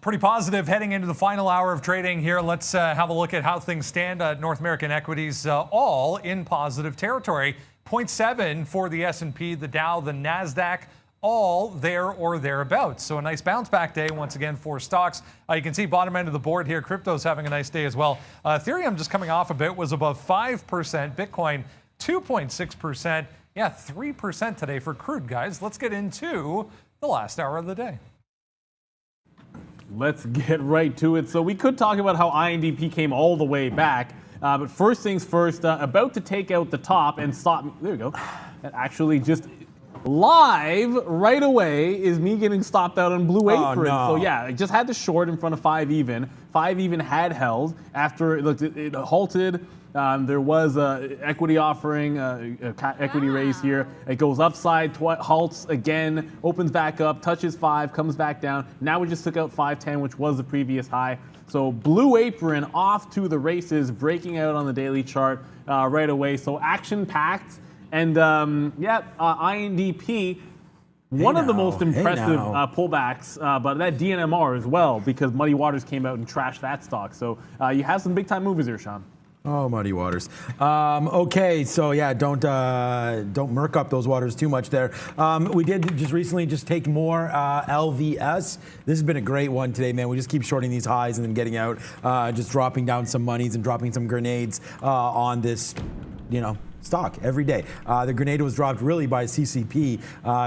Pretty positive heading into the final hour of trading here. Let's have a look at how things stand. North American equities all in positive territory. 0.7 for the S&P, the Dow, the NASDAQ, all there or thereabouts. So a nice bounce back day once again for stocks. You can see bottom end of the board here. Crypto's having a nice day as well. Ethereum just coming off a bit, was above 5%. Bitcoin 2.6%. Yeah, 3% today for crude, guys. Let's get into the last hour of the day. Let's get right to it. So we could talk about how INDP came all the way back, but first things first, about to take out the top and stop. There we go. And actually just live right away is me getting stopped out on Blue Apron. No. So yeah, I just had the short in front of 5 even. 5 even had held after it halted. There was an equity offering, equity raise here. It goes upside, halts again, opens back up, touches 5, comes back down. Now we just took out 510, which was the previous high. So Blue Apron off to the races, breaking out on the daily chart right away. So action-packed. And INDP, one of the most impressive pullbacks, but that DNMR as well, because Muddy Waters came out and trashed that stock. So you have some big-time movers here, Sean. Oh, Muddy Waters. Okay, so yeah, don't murk up those waters too much there. We did just recently take more LVS. This has been a great one today, man. We just keep shorting these highs and then getting out, just dropping down some monies and dropping some grenades on this, stock every day. The grenade was dropped really by CCP,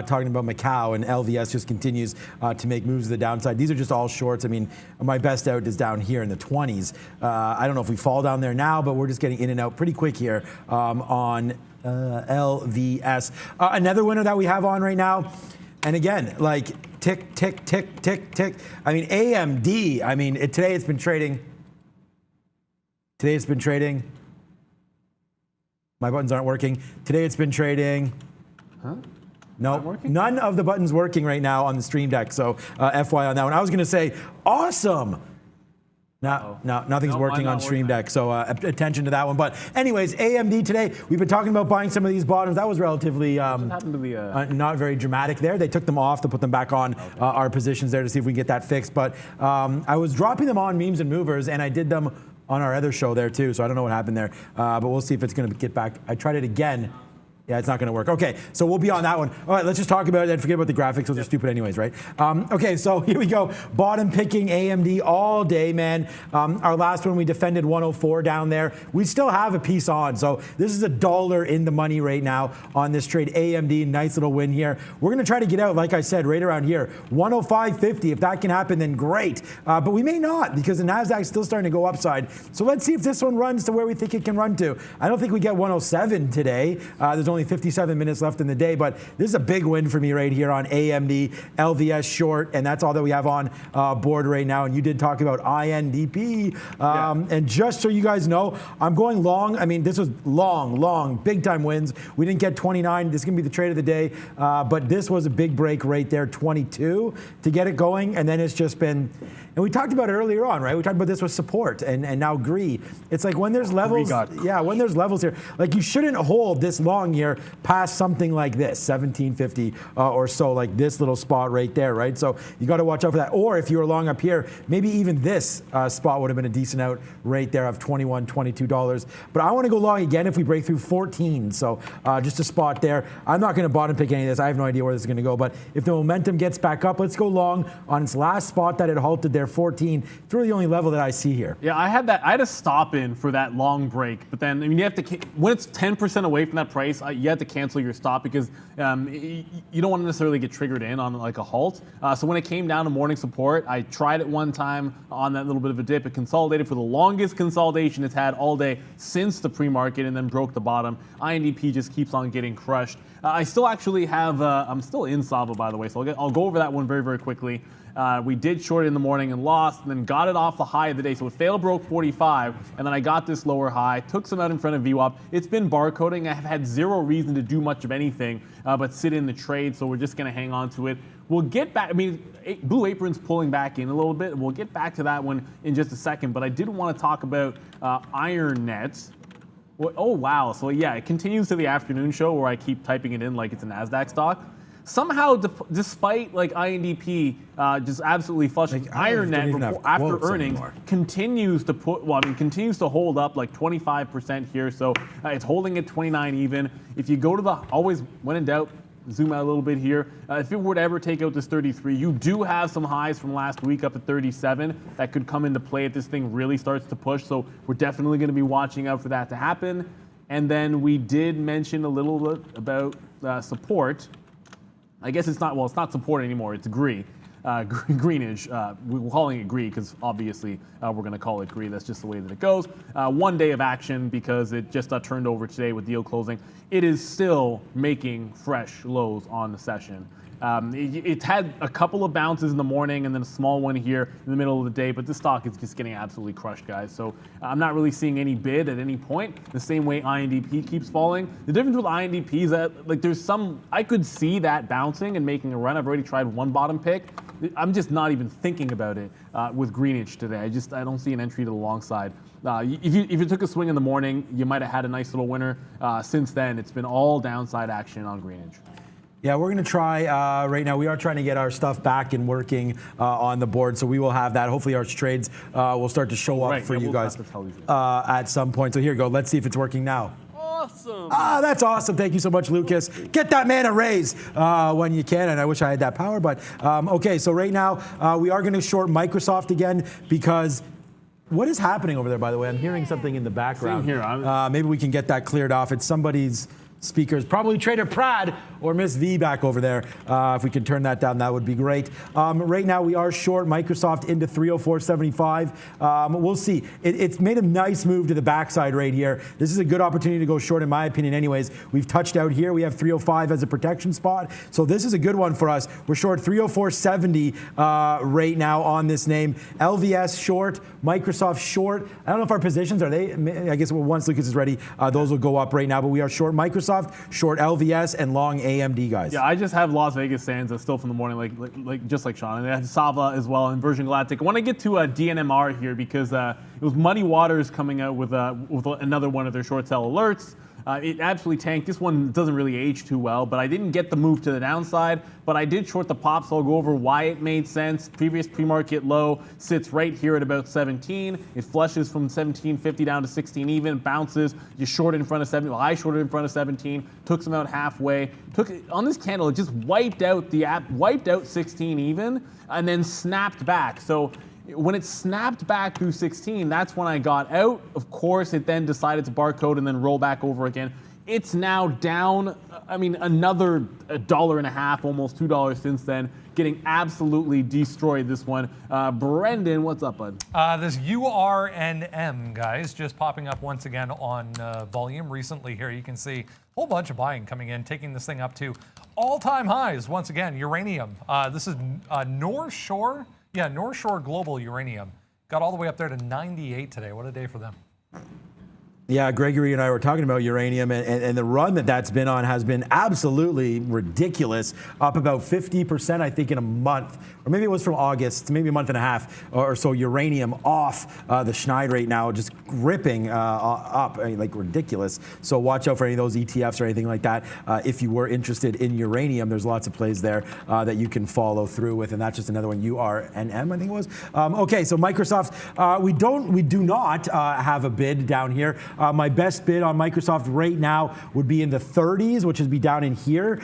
talking about Macau, and LVS just continues to make moves to the downside. These are just all shorts. I mean, my best out is down here in the 20s. I don't know if we fall down there now, but we're just getting in and out pretty quick here on LVS. Another winner that we have on right now, and again, like tick, tick, tick, tick, tick. I mean, AMD, today it's been trading. My buttons aren't working. Today it's been trading. Huh? No, none of the buttons working right now on the stream deck. So FYI on that one. I was going to say, awesome. No, nothing's working on stream deck. So attention to that one. But anyways, AMD today, we've been talking about buying some of these bottoms. That was relatively not very dramatic there. They took them off to put them back on our positions there to see if we can get that fixed. But I was dropping them on memes and movers, and I did them on our other show there too, so I don't know what happened there, but we'll see if it's going to get back. I tried it again. Yeah, it's not going to work. Okay, so we'll be on that one. All right, let's just talk about it and forget about the graphics. Those are stupid anyways, right? Okay, so here we go. Bottom picking AMD all day, man. Our last one, we defended 104 down there. We still have a piece on, so this is $1 in the money right now on this trade. AMD, nice little win here. We're going to try to get out, like I said, right around here. 105.50. If that can happen, then great. But we may not, because the NASDAQ is still starting to go upside. So let's see if this one runs to where we think it can run to. I don't think we get 107 today. There's only 57 minutes left in the day, but this is a big win for me right here on AMD, LVS short, and that's all that we have on board right now. And you did talk about INDP. And just so you guys know, I'm going long. I mean, this was long, big time wins. We didn't get 29. This is going to be the trade of the day, but this was a big break right there, 22 to get it going. And then it's just been, and we talked about it earlier on, right? We talked about this with support and now Gree. It's like when there's levels, when there's levels here, like you shouldn't hold this long here past something like this, 1750 or so, like this little spot right there, right? So you got to watch out for that. Or if you were long up here, maybe even this spot would have been a decent out right there of $21, $22. But I want to go long again if we break through 14. So just a spot there. I'm not going to bottom pick any of this. I have no idea where this is going to go. But if the momentum gets back up, let's go long on its last spot that it halted there, 14. It's really the only level that I see here. Yeah, I had a stop in for that long break. But then, I mean, you have to, when it's 10% away from that price, you have to cancel your stop because you don't want to necessarily get triggered in on like a halt. So when it came down to morning support, I tried it one time on that little bit of a dip. It consolidated for the longest consolidation it's had all day since the pre-market and then broke the bottom. INDP just keeps on getting crushed. I still actually have, I'm still in SAVA, by the way, so I'll go over that one very, very quickly. We did short it in the morning and lost, and then got it off the high of the day. So it failed, broke 45, and then I got this lower high, took some out in front of VWAP. It's been barcoding. I have had zero reason to do much of anything but sit in the trade, so we're just going to hang on to it. We'll get back. I mean, Blue Apron's pulling back in a little bit. We'll get back to that one in just a second, but I did want to talk about IronNet. Oh, wow. So, yeah, it continues to the afternoon show where I keep typing it in like it's a NASDAQ stock. somehow, despite like INDP just absolutely flushing, IronNet after earnings continues to continues to hold up like 25% here. So it's holding at 29 even. If you go to the always when in doubt, zoom out a little bit here. If it were to ever take out this 33, you do have some highs from last week up at 37 that could come into play if this thing really starts to push. So we're definitely going to be watching out for that to happen. And then we did mention a little bit about support. I guess it's not support anymore. It's Gree. Greenage. We're calling it Gree because obviously we're going to call it Gree. That's just the way that it goes. 1 day of action because it just turned over today with deal closing. It is still making fresh lows on the session. It had a couple of bounces in the morning and then a small one here in the middle of the day, but the stock is just getting absolutely crushed, guys. So I'm not really seeing any bid at any point. The same way INDP keeps falling. The difference with INDP is that like I could see that bouncing and making a run. I've already tried one bottom pick. I'm just not even thinking about it with Greenage today. I don't see an entry to the long side. If you took a swing in the morning, you might have had a nice little winner. Since then, it's been all downside action on Greenage. Yeah, we're going to try right now. We are trying to get our stuff back and working on the board, so we will have that. Hopefully, our trades will start to show up for you guys at some point. So here you go. Let's see if it's working now. Awesome. That's awesome. Thank you so much, Lucas. Get that man a raise when you can, and I wish I had that power. But okay, so right now we are going to short Microsoft again because. What is happening over there, by the way? I'm hearing something in the background. Same here. Maybe we can get that cleared off. It's somebody's speakers, probably Trader Prad or Miss V back over there. If we can turn that down, that would be great. Right now, we are short Microsoft into 304.75. We'll see. It's made a nice move to the backside right here. This is a good opportunity to go short, in my opinion, anyways. We've touched out here. We have 305 as a protection spot. So this is a good one for us. We're short 304.70 right now on this name. LVS short, Microsoft short. I don't know if our positions are they. I guess once Lucas is ready, those will go up right now. But we are short Microsoft, short LVS, and long AMD, guys. Yeah, I just have Las Vegas Sands still from the morning, like just like Sean. And I have SAVA as well and Virgin Galactic. I want to get to DNMR here because it was Muddy Waters coming out with another one of their short sell alerts. It absolutely tanked. This one doesn't really age too well, but I didn't get the move to the downside. But I did short the pop, so I'll go over why it made sense. Previous pre-market low sits right here at about 17. It flushes from 17.50 down to 16 even, bounces. You short it in front of 17. Well, I shorted in front of 17. Took some out halfway. On this candle, it just wiped out 16 even, and then snapped back. So when it snapped back through 16, that's when I got out. Of course, it then decided to barcode and then roll back over again. It's now down, another $1.50, almost $2 since then, getting absolutely destroyed, this one. Brendan, what's up, bud? This URNM, guys, just popping up once again on volume recently here. You can see a whole bunch of buying coming in, taking this thing up to all-time highs. Once again, uranium. This is North Shore. Yeah, North Shore Global Uranium got all the way up there to 98 today. What a day for them. Yeah, Gregory and I were talking about uranium, and the run that's been on has been absolutely ridiculous, up about 50%, I think, in a month. Or maybe it was from August, maybe a month and a half or so. Uranium off the Schneid right now, just ripping up, like ridiculous. So watch out for any of those ETFs or anything like that. If you were interested in uranium, there's lots of plays there that you can follow through with, and that's just another one, URNM, I think it was. Okay, so Microsoft, we do not have a bid down here. My best bid on Microsoft right now would be in the 30s, which would be down in here.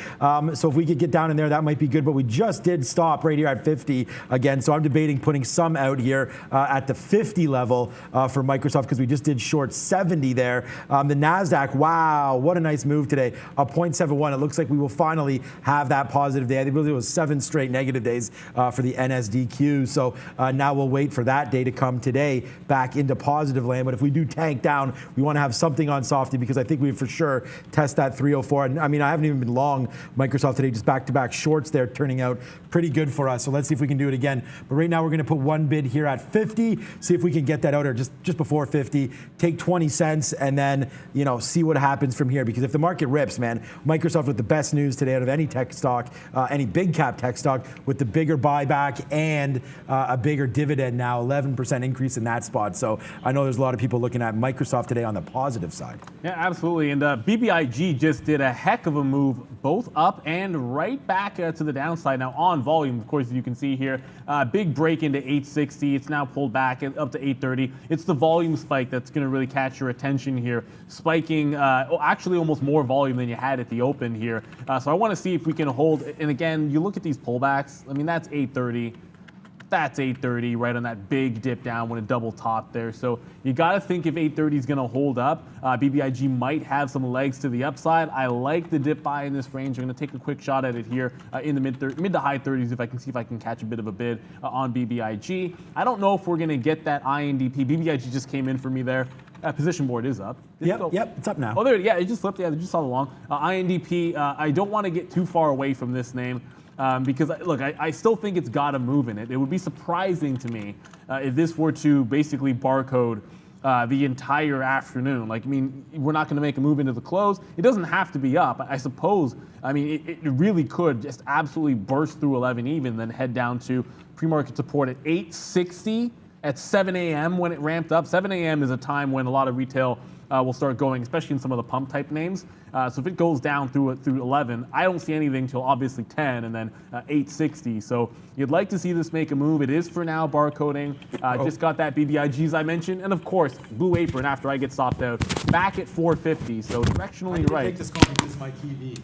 So if we could get down in there, that might be good. But we just did stop right here at 50 again. So I'm debating putting some out here at the 50 level for Microsoft because we just did short 70 there. The NASDAQ, wow, what a nice move today. A 0.71. It looks like we will finally have that positive day. I think it was 7 straight negative days for the NSDQ. So now we'll wait for that day to come today back into positive land. But if we do tank down, we want to have something on Softy because I think we for sure test that 304. And I haven't even been long Microsoft today, just back-to-back shorts there turning out pretty good for us. So let's see if we can do it again. But right now we're going to put one bid here at 50, see if we can get that out or just before 50, take 20 cents and then, see what happens from here. Because if the market rips, man, Microsoft with the best news today out of any tech stock, any big cap tech stock with the bigger buyback and a bigger dividend now, 11% increase in that spot. So I know there's a lot of people looking at Microsoft today on on the positive side. Yeah, absolutely. And BBIG just did a heck of a move, both up and right back to the downside. Now on volume, of course, as you can see here, big break into 860. It's now pulled back up to 830. It's the volume spike that's going to really catch your attention here, spiking actually almost more volume than you had at the open here. So I want to see if we can hold. And again, you look at these pullbacks. I mean, that's 830. That's 830 right on that big dip down when it double topped there. So you got to think if 830 is going to hold up, BBIG might have some legs to the upside. I like the dip buy in this range. I'm going to take a quick shot at it here in the mid to high 30s if I can see if I can catch a bit of a bid on BBIG. I don't know if we're going to get that INDP. BBIG just came in for me there. Position board is up. Yep, it's up now. Oh, there, yeah, it just flipped. Yeah, they just saw the long. INDP, I don't want to get too far away from this name. Because, look, I still think it's got a move in it. It would be surprising to me if this were to basically barcode the entire afternoon. Like, I mean, we're not going to make a move into the close. It doesn't have to be up. I suppose, I mean, it really could just absolutely burst through 11 even, then head down to pre-market support at 860 at 7 a.m. when it ramped up. 7 a.m. is a time when a lot of retail will start going, especially in some of the pump type names. So if it goes down through 11, I don't see anything till obviously 10 and then 860. So you'd like to see this make a move. It is for now barcoding. Just got that BBIG as I mentioned, and of course Blue Apron after I get stopped out back at 450. So directionally right. Take this call because it's my TV.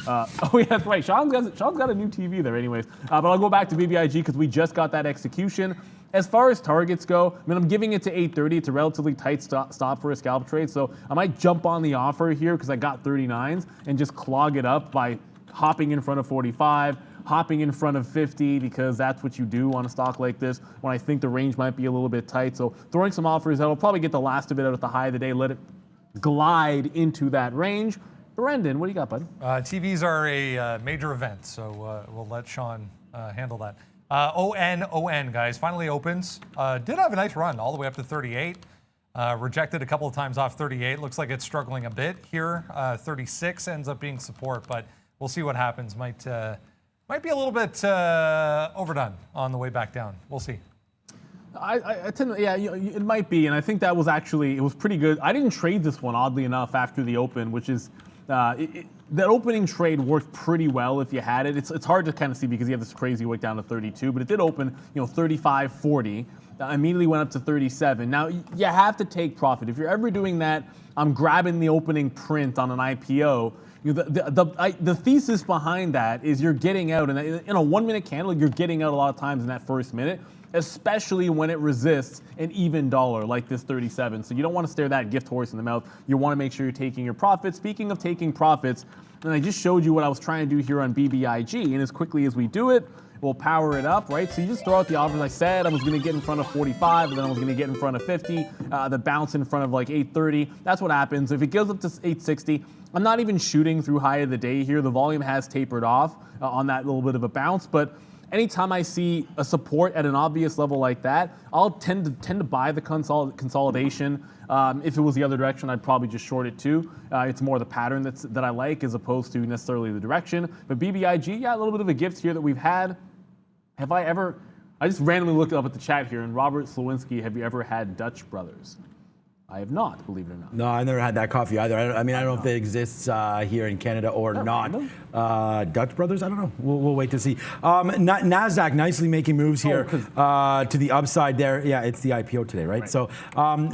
Oh yeah, that's right. Sean's got a new TV there, anyways. But I'll go back to BBIG because we just got that execution. As far as targets go, I mean, I'm giving it to 830. It's a relatively tight stop for a scalp trade, so I might jump on the offer here because I got 39s and just clog it up by hopping in front of 45, hopping in front of 50 because that's what you do on a stock like this when I think the range might be a little bit tight. So throwing some offers that'll probably get the last of it out at the high of the day, let it glide into that range. Brendan, what do you got, bud? TVs are a major event, so we'll let Sean handle that. ON, guys, finally opens. Did have a nice run all the way up to 38. Rejected a couple of times off 38. Looks like it's struggling a bit here. 36 ends up being support, but we'll see what happens. Might be a little bit overdone on the way back down. We'll see. I tend to, yeah, it might be, and I think that was actually, it was pretty good. I didn't trade this one, oddly enough, after the open, which is, that opening trade worked pretty well if you had it. It's hard to kind of see because you have this crazy wick down to 32, but it did open, 35.40. Immediately went up to 37. Now you have to take profit. If you're ever doing that, I'm grabbing the opening print on an IPO. The thesis behind that is you're getting out, and in a 1 minute candle, you're getting out a lot of times in that first minute, especially when it resists an even dollar like this 37. So you don't want to stare that gift horse in the mouth. You want to make sure you're taking your profits. Speaking of taking profits, and I just showed you what I was trying to do here on BBIG, and as quickly as we do it, we'll power it up, right? So you just throw out the offers. I said I was going to get in front of 45, and then I was going to get in front of 50, the bounce in front of like 830. That's what happens. If it goes up to 860, I'm not even shooting through high of the day here. The volume has tapered off on that little bit of a bounce, but anytime I see a support at an obvious level like that, I'll tend to buy the consolidation. If it was the other direction, I'd probably just short it too. It's more the pattern that I like as opposed to necessarily the direction. But BBIG, yeah, a little bit of a gift here that we've had. I just randomly looked up at the chat here, and Robert Slowinski, have you ever had Dutch Brothers? I have not, believe it or not. No, I never had that coffee either. I don't know if it exists here in Canada or not. Dutch Brothers? I don't know. We'll wait to see. NASDAQ nicely making moves here to the upside there. Yeah, it's the IPO today, right? So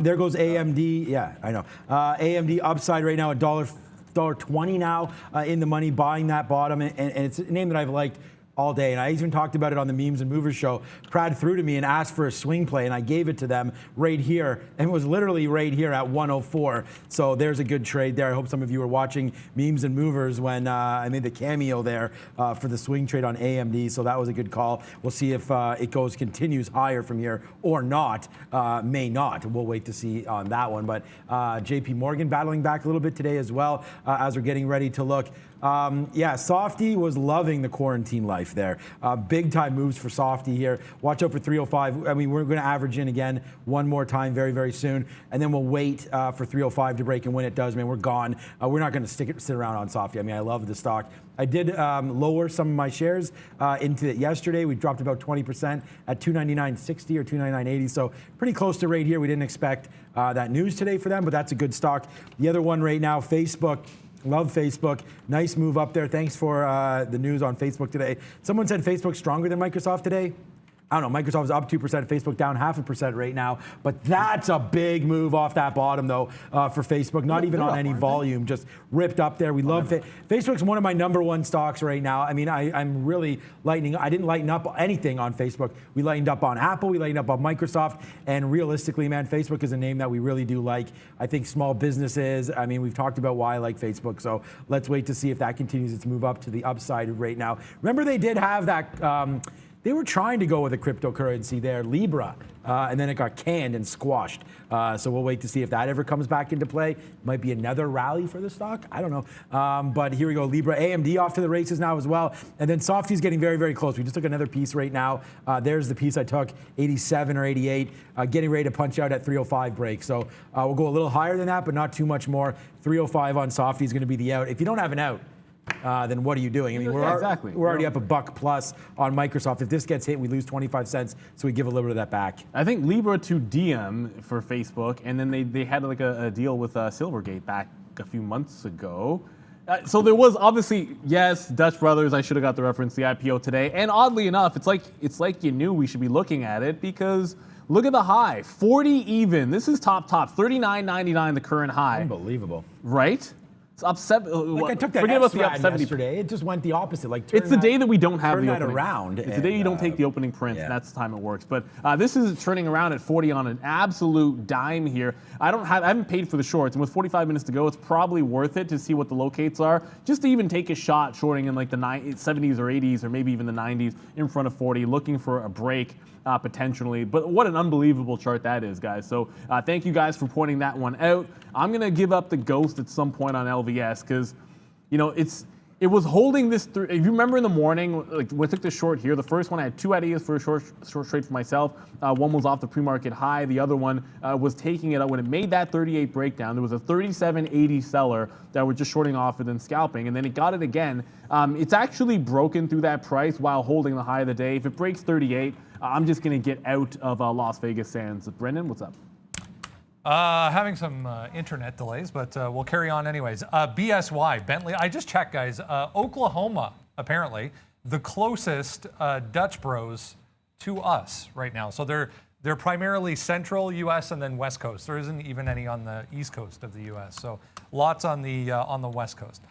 there goes AMD. Yeah, I know. AMD upside right now, $1.20 now in the money, buying that bottom. And it's a name that I've liked all day, and I even talked about it on the Memes and Movers show. Prad threw to me and asked for a swing play, and I gave it to them right here, and it was literally right here at 104. So there's a good trade there. I hope some of you were watching Memes and Movers when I made the cameo there for the swing trade on AMD. So that was a good call. We'll see if it continues higher from here or not. May not. We'll wait to see on that one. But JP Morgan battling back a little bit today as well as we're getting ready to look Yeah, Softy was loving the quarantine life there. Big time moves for Softy here. Watch out for 305. I mean, we're going to average in again one more time very, very soon. And then we'll wait for 305 to break. And when it does, man, we're gone. We're not going to sit around on Softy. I mean, I love the stock. I did lower some of my shares into it yesterday. We dropped about 20% at 299.60 or 299.80. So pretty close to right here. We didn't expect that news today for them, but that's a good stock. The other one right now, Facebook. Love Facebook. Nice move up there. Thanks for the news on Facebook today. Someone said Facebook's stronger than Microsoft today. I don't know, Microsoft's up 2%, Facebook down 0.5% right now, but that's a big move off that bottom though for Facebook, not even on any volume, just ripped up there. We love it. Facebook's one of my #1 stocks right now. I mean, I'm really I didn't lighten up anything on Facebook. We lightened up on Apple, we lightened up on Microsoft, and realistically, man, Facebook is a name that we really do like. I think small businesses, I mean, we've talked about why I like Facebook, so let's wait to see if that continues its move up to the upside right now. Remember they did have that, they were trying to go with a cryptocurrency there, Libra, and then it got canned and squashed. So we'll wait to see if that ever comes back into play. Might be another rally for the stock. I don't know. But here we go, Libra. AMD off to the races now as well. And then Softy's getting very, very close. We just took another piece right now. There's the piece I took, 87 or 88, getting ready to punch out at 305 break. So we'll go a little higher than that, but not too much more. 305 on Softy is going to be the out. If you don't have an out, then what are you doing? I mean, we're already up $1+ on Microsoft. If this gets hit, we lose 25 cents, so we give a little bit of that back. I think Libra to DM for Facebook, and then they had like a deal with Silvergate back a few months ago. So there was obviously, yes, Dutch Brothers, I should have got the reference, the IPO today. And oddly enough, it's like you knew we should be looking at it because look at the high, 40 even. This is top, 39.99 the current high. Unbelievable. Right? It's up 7. Like I took that forget about the up 70 yesterday. It just went the opposite. Like it's the day that we don't have turn the that opening. around. It's the day you don't take the opening print. Yeah. And that's the time it works. But this is turning around at 40 on an absolute dime here. I haven't paid for the shorts, and with 45 minutes to go, it's probably worth it to see what the locates are, just to even take a shot shorting in like the 70s or 80s or maybe even the 90s in front of 40, looking for a break. Potentially, but what an unbelievable chart that is, guys. So thank you guys for pointing that one out. I'm gonna give up the ghost at some point on LVS because, you know, it was holding this through. If you remember in the morning, like when I took the short here, the first one I had 2 ideas for a short trade for myself. One was off the pre-market high. The other one was taking it up when it made that 38 breakdown. There was a 37.80 seller that were just shorting off and then scalping, and then it got it again. It's actually broken through that price while holding the high of the day. If it breaks 38, I'm just going to get out of Las Vegas Sands. Brendan, what's up? Having some internet delays, but we'll carry on anyways. BSY, Bentley. I just checked, guys. Oklahoma, apparently, the closest Dutch bros to us right now. So they're primarily central U.S. and then West Coast. There isn't even any on the East Coast of the U.S. So lots on the West Coast.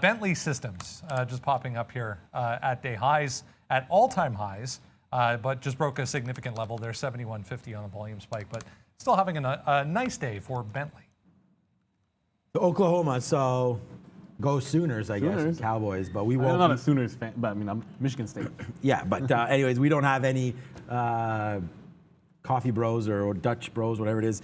Bentley Systems just popping up here at day highs, at all-time highs, but just broke a significant level. They're 71.50 on a volume spike, but still having a nice day for Bentley. Oklahoma, so go Sooners, I guess, and Cowboys, but we won't. I'm not a Sooners fan, but I mean, I'm Michigan State. Yeah, but anyways, we don't have any coffee bros or Dutch bros, whatever it is,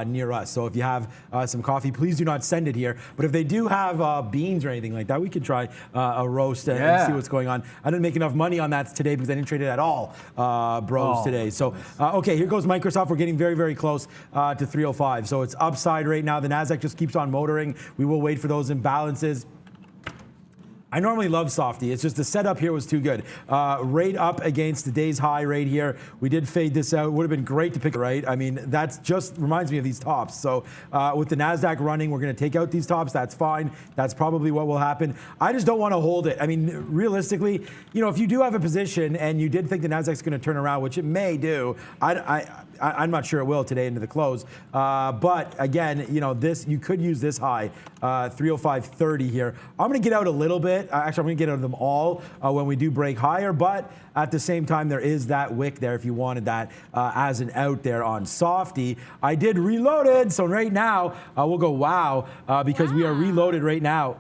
near us. So if you have some coffee, please do not send it here. But if they do have beans or anything like that, we could try a roast and see what's going on. I didn't make enough money on that today because I didn't trade it at all, bros, today. So, okay, here goes Microsoft. We're getting very, very close to 305. So it's upside right now. The NASDAQ just keeps on motoring. We will wait for those imbalances. I normally love Softy. It's just the setup here was too good. Right up against the day's high right here. We did fade this out. It would have been great to pick it right. I mean, that's just reminds me of these tops. So with the NASDAQ running, we're going to take out these tops. That's fine. That's probably what will happen. I just don't want to hold it. I mean, realistically, you know, if you do have a position and you did think the NASDAQ's going to turn around, which it may do, I'm not sure it will today into the close. But again, you know, you could use this high, 305.30 here. I'm going to get out a little bit. Actually, I'm going to get out of them all when we do break higher. But at the same time, there is that wick there if you wanted that as an out there on Softy. I did reloaded. So right now, we'll go wow because we are reloaded right now.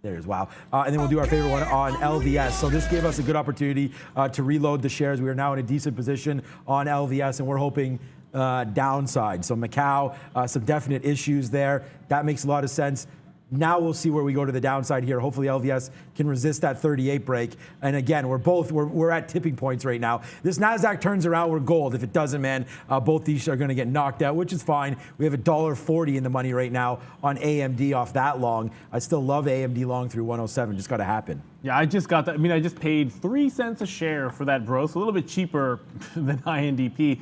There's wow. And then we'll do our favorite one on LVS. So this gave us a good opportunity to reload the shares. We are now in a decent position on LVS, and we're hoping downside. So Macau, some definite issues there. That makes a lot of sense. Now we'll see where we go to the downside here. Hopefully LVS can resist that 38 break. And again, we're at tipping points right now. This NASDAQ turns around, we're gold. If it doesn't, man, both these are going to get knocked out, which is fine. We have $1.40 in the money right now on AMD off that long. I still love AMD long through 107. Just got to happen. Yeah, I just got that. I mean, I just paid 3 cents a share for that bro, so a little bit cheaper than INDP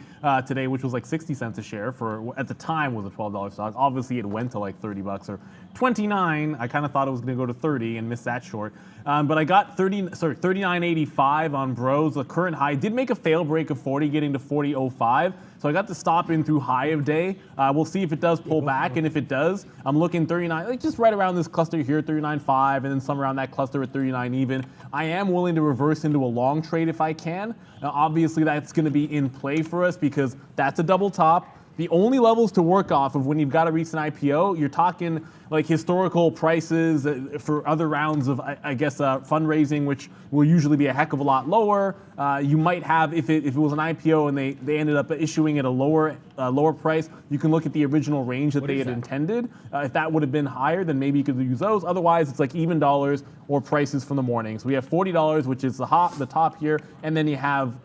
today, which was like 60 cents a share for, at the time, was a $12 stock. Obviously, it went to like 30 bucks or 29. I kind of thought it was going to go to 30 and missed that short. But I got 39.85 on bros. The current high did make a fail break of 40, getting to 40.05. So I got the stop in through high of day. We'll see if it does pull back, and if it does, I'm looking 39, like just right around this cluster here, 39.5, and then some around that cluster at 39 even. I am willing to reverse into a long trade if I can. Now, obviously, that's going to be in play for us because that's a double top. The only levels to work off of when you've got a recent IPO, you're talking like historical prices for other rounds of, I guess, fundraising, which will usually be a heck of a lot lower. You might have, if it was an IPO and they ended up issuing at a lower price, you can look at the original range that they had intended. If that would have been higher, then maybe you could use those. Otherwise, it's like even dollars or prices from the morning. So we have $40, which is the top here, and then you have,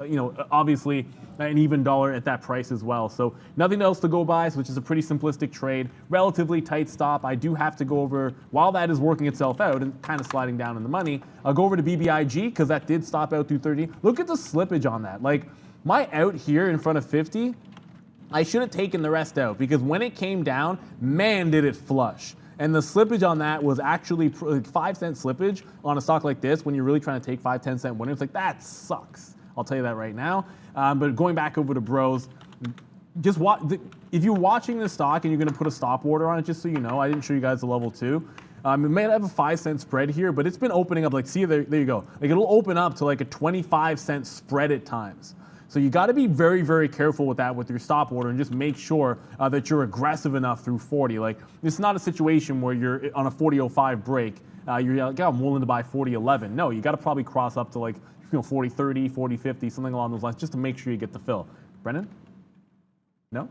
obviously, an even dollar at that price as well. So nothing else to go by, which is a pretty simplistic trade. Relatively tight stop. I do have to go over, while that is working itself out and kind of sliding down in the money, I'll go over to BBIG because that did stop out through 30. Look at the slippage on that. Like my out here in front of 50, I should have taken the rest out because when it came down, man, did it flush. And the slippage on that was actually 5 cent slippage on a stock like this when you're really trying to take 5-10 cent winners. Like that sucks. I'll tell you that right now. But going back over to bros, just if you're watching this stock and you're going to put a stop order on it, just so you know, I didn't show you guys the level 2. It may have a 5 cent spread here, but it's been opening up. Like, see, there you go. Like it'll open up to like a 25 cent spread at times. So you got to be very, very careful with that with your stop order and just make sure that you're aggressive enough through 40. Like it's not a situation where you're on a 40.05 break. You're like, oh, I'm willing to buy 40.11. No, you got to probably cross up to like 40.30, 40.50, something along those lines, just to make sure you get the fill. Brennan? No?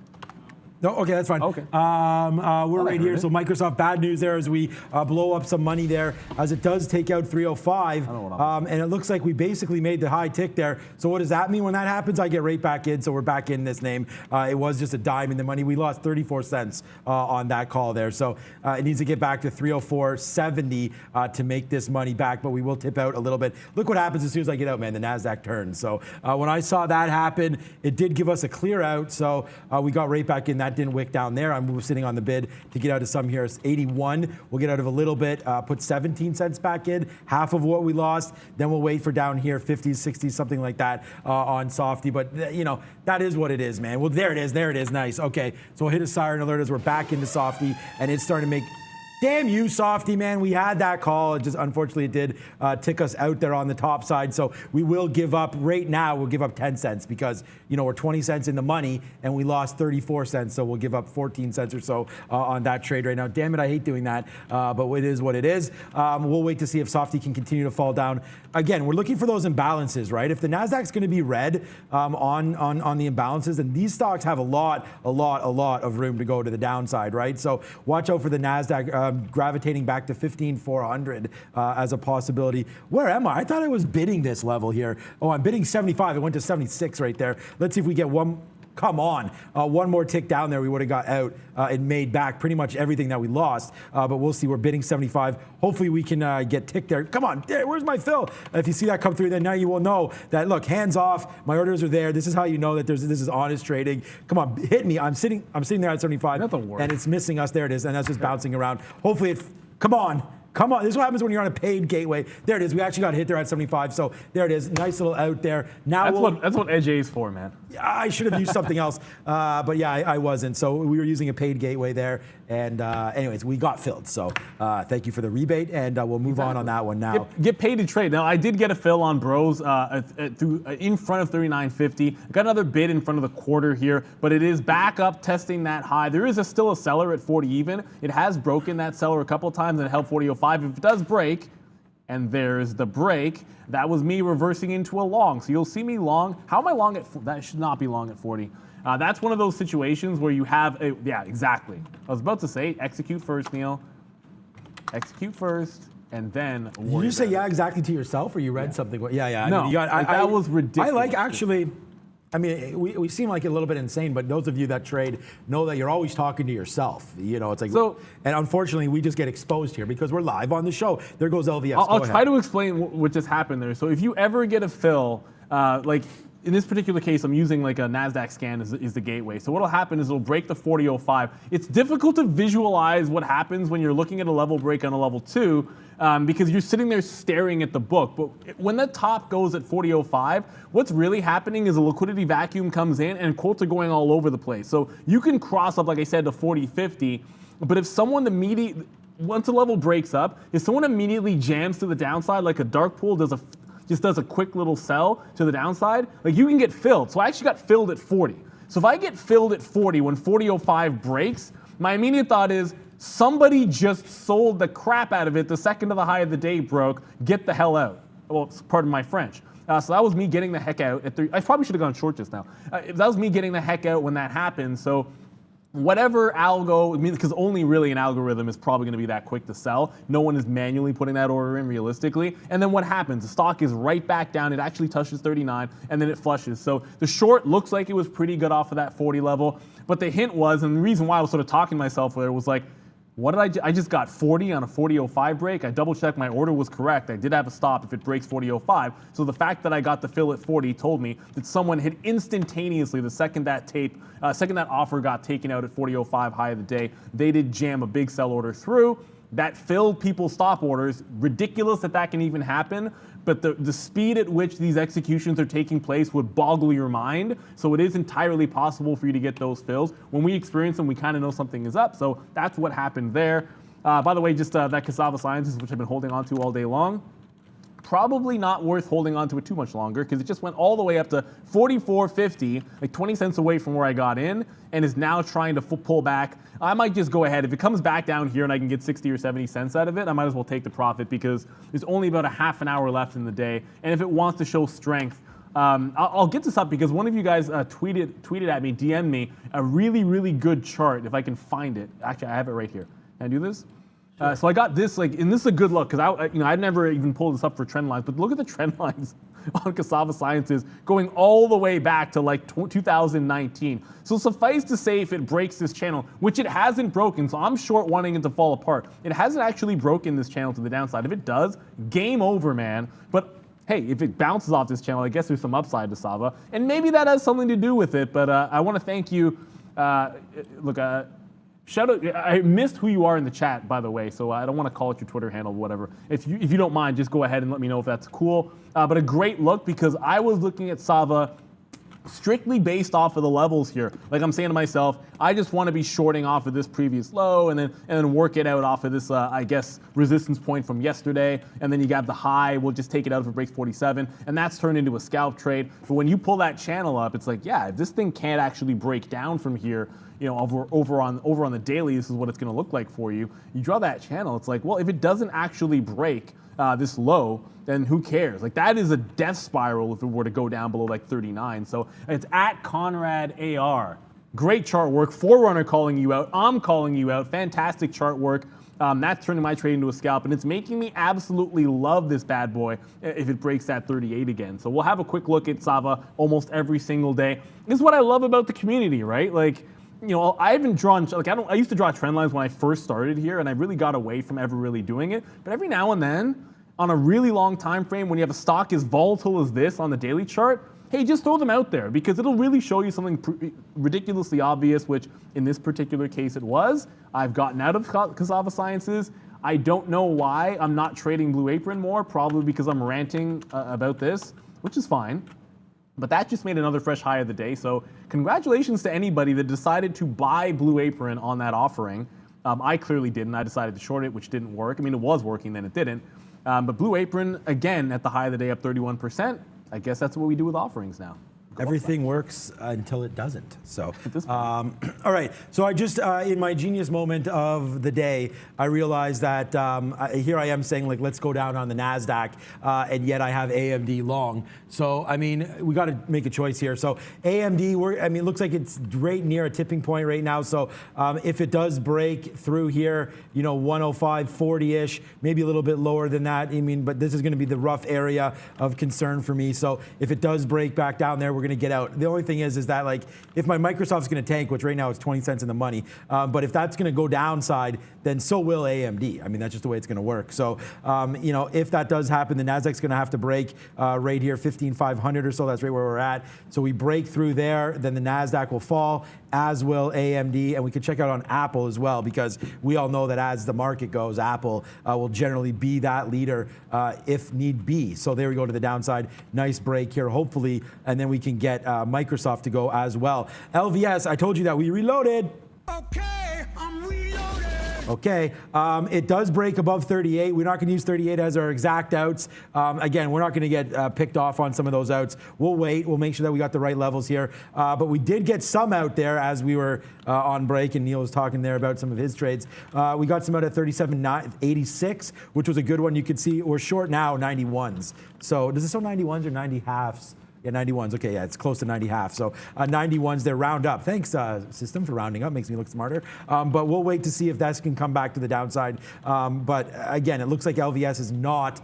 No, okay, that's fine. Okay. We're right here. So Microsoft, bad news there as we blow up some money there as it does take out 305. And it looks like we basically made the high tick there. So what does that mean when that happens? I get right back in. So we're back in this name. It was just a dime in the money. We lost 34 cents on that call there. So it needs to get back to 304.70 to make this money back, but we will tip out a little bit. Look what happens as soon as I get out, man. The NASDAQ turns. So when I saw that happen, it did give us a clear out. So we got right back in. That didn't wick down there. I'm sitting on the bid to get out of some here. It's 81. We'll get out of a little bit, put 17 cents back in, half of what we lost. Then we'll wait for down here, 50s, 60s, something like that on Softy. But, that is what it is, man. Well, there it is. There it is. Nice. Okay, so we'll hit a siren alert as we're back into Softy, and it's starting to make... Damn you, Softy, man. We had that call. It just, unfortunately, it did tick us out there on the top side. So we will give up, right now, we'll give up 10 cents because, we're 20 cents in the money and we lost 34 cents. So we'll give up 14 cents or so on that trade right now. Damn it, I hate doing that. But it is what it is. We'll wait to see if Softy can continue to fall down. Again, we're looking for those imbalances, right? If the NASDAQ's going to be red on the imbalances, then these stocks have a lot of room to go to the downside, right? So watch out for the NASDAQ gravitating back to 15,400 as a possibility. Where am I? I thought I was bidding this level here. Oh, I'm bidding 75. It went to 76 right there. Let's see if we get one. Come on. One more tick down there, we would have got out and made back pretty much everything that we lost. But we'll see. We're bidding 75. Hopefully we can get ticked there. Come on. There, where's my fill? If you see that come through, then now you will know that, look, hands off. My orders are there. This is how you know that this is honest trading. Come on, hit me. I'm sitting there at 75. And it's missing us. There it is. And that's just bouncing around. Hopefully come on. Come on, this is what happens when you're on a paid gateway. There it is. We actually got hit there at 75. So there it is. Nice little out there. Now that's what Edge A is for, man. I should have used something else, but yeah, I wasn't. So we were using a paid gateway there, and anyways, we got filled. So thank you for the rebate, and we'll move on that one now. Get paid to trade. Now I did get a fill on bros in front of 39.50. Got another bid in front of the quarter here, but it is back up testing that high. There is still a seller at 40 even. It has broken that seller a couple of times and it held 40.05. If it does break, and there's the break, that was me reversing into a long. So you'll see me long. How am I long at? That should not be long at 40. That's one of those situations where you have yeah, exactly. I was about to say execute first, Neil. execute first, and then Did worry you say about yeah it. exactly to yourself, or you read something? Yeah. No, I mean, that was ridiculous. I like actually. I mean, we seem like a little bit insane, but those of you that trade know that you're always talking to yourself. You know, it's like, So- and unfortunately, we just get exposed here because we're live on the show. There goes LVS. I'll Go try ahead. to explain what just happened there. So if you ever get a fill, like in this particular case, I'm using like a NASDAQ scan is the gateway. So what'll happen is it'll break the 40.05. It's difficult to visualize what happens when you're looking at a level break on a level 2 because you're sitting there staring at the book. But when the top goes at 40.05, what's really happening is a liquidity vacuum comes in and quotes are going all over the place. So you can cross up, like I said, to 40.50, but if someone once a level breaks up, if someone immediately jams to the downside, like a dark pool just does a quick little sell to the downside, like you can get filled. So I actually got filled at 40. So if I get filled at 40 when 40.05 breaks, my immediate thought is somebody just sold the crap out of it the second of the high of the day broke, get the hell out. Well, pardon my French. So that was me getting the heck out at 3. I probably should have gone short just now. That was me getting the heck out when that happened. So whatever algo, I mean, because only really an algorithm is probably going to be that quick to sell. No one is manually putting that order in realistically. And then what happens? The stock is right back down. It actually touches 39 and then it flushes. So the short looks like it was pretty good off of that 40 level. But the hint was, and the reason why I was sort of talking to myself there was like, what did I just got 40 on a 40.05 break. I double checked my order was correct. I did have a stop if it breaks 40.05. So the fact that I got the fill at 40 told me that someone hit instantaneously the second that offer got taken out at 40.05 high of the day. They did jam a big sell order through. That filled people's stop orders. Ridiculous that can even happen. But the speed at which these executions are taking place would boggle your mind. So it is entirely possible for you to get those fills. When we experience them, we kind of know something is up. So that's what happened there. By the way, just that SAVA Sciences, which I've been holding on to all day long, probably not worth holding on to it too much longer because it just went all the way up to 44.50, like 20 cents away from where I got in, and is now trying to pull back. I might just go ahead. If it comes back down here and I can get 60 or 70 cents out of it, I might as well take the profit because there's only about a half an hour left in the day. And if it wants to show strength, I'll get this up because one of you guys tweeted at me, DM'd me a really, really good chart if I can find it. Actually, I have it right here. Can I do this? So I got this, and this is a good look because I'd never even pulled this up for trend lines, but look at the trend lines on SAVA Sciences going all the way back to like 2019. So suffice to say, if it breaks this channel, which it hasn't broken, so I'm short wanting it to fall apart. It hasn't actually broken this channel to the downside. If it does, game over, man. But hey, if it bounces off this channel, I guess there's some upside to SAVA, and maybe that has something to do with it. But I want to thank you. Shout out, I missed who you are in the chat, by the way, so I don't want to call it your Twitter handle, whatever. If you don't mind, just go ahead and let me know if that's cool. But a great look because I was looking at SAVA strictly based off of the levels here. Like I'm saying to myself, I just want to be shorting off of this previous low and then work it out off of this, I guess, resistance point from yesterday. And then you got the high, we'll just take it out if it breaks 47. And that's turned into a scalp trade. But when you pull that channel up, it's like, yeah, if this thing can't actually break down from here, you know, over on the daily, this is what it's going to look like for you. You draw that channel, it's like, well, if it doesn't actually break this low, then who cares? Like that is a death spiral if it were to go down below like 39. So it's at Conrad AR. Great chart work. Forerunner calling you out. I'm calling you out. Fantastic chart work. That's turning my trade into a scalp, and it's making me absolutely love this bad boy if it breaks that 38 again. So we'll have a quick look at SAVA almost every single day. This is what I love about the community, right? Like, you know, I haven't drawn, like I used to draw trend lines when I first started here, and I really got away from ever really doing it. But every now and then, on a really long time frame, when you have a stock as volatile as this on the daily chart, hey, just throw them out there because it'll really show you something ridiculously obvious, which in this particular case it was. I've gotten out of SAVA Sciences. I don't know why I'm not trading Blue Apron more, probably because I'm ranting about this, which is fine. But that just made another fresh high of the day. So congratulations to anybody that decided to buy Blue Apron on that offering. I clearly didn't. I decided to short it, which didn't work. I mean, it was working, then it didn't. But Blue Apron, again, at the high of the day, up 31%. I guess that's what we do with offerings now. Everything works until it doesn't. So, all right. So I just, in my genius moment of the day, I realized that here I am saying, like, let's go down on the NASDAQ, and yet I have AMD long. So, I mean, we got to make a choice here. So AMD, it looks like it's right near a tipping point right now. So if it does break through here, 105.40-ish, maybe a little bit lower than that. But this is going to be the rough area of concern for me. So if it does break back down there, we're going to get out. The only thing is that, like, if my Microsoft's going to tank, which right now it's 20 cents in the money, but if that's going to go downside, then so will AMD. That's just the way it's going to work. So, if that does happen, the NASDAQ's going to have to break right here, 15,500 or so. That's right where we're at. So we break through there, then the NASDAQ will fall, as will AMD. And we could check out on Apple as well, because we all know that as the market goes, Apple will generally be that leader if need be. So there we go to the downside. Nice break here, hopefully, and then we can get Microsoft to go as well. LVS, I told you that we reloaded. Okay, I'm reloaded. Okay, it does break above 38. We're not going to use 38 as our exact outs. Again, we're not going to get picked off on some of those outs. We'll wait. We'll make sure that we got the right levels here. But we did get some out there as we were on break, and Neil was talking there about some of his trades. We got some out at 37.86, which was a good one. You can see we're short now 91s. So does it show 91s or 90 halves? Yeah, 91s. Okay, yeah, it's close to 90 half. So 91s, they're round up. Thanks, system, for rounding up. Makes me look smarter. But we'll wait to see if that can come back to the downside. But again, it looks like LVS is not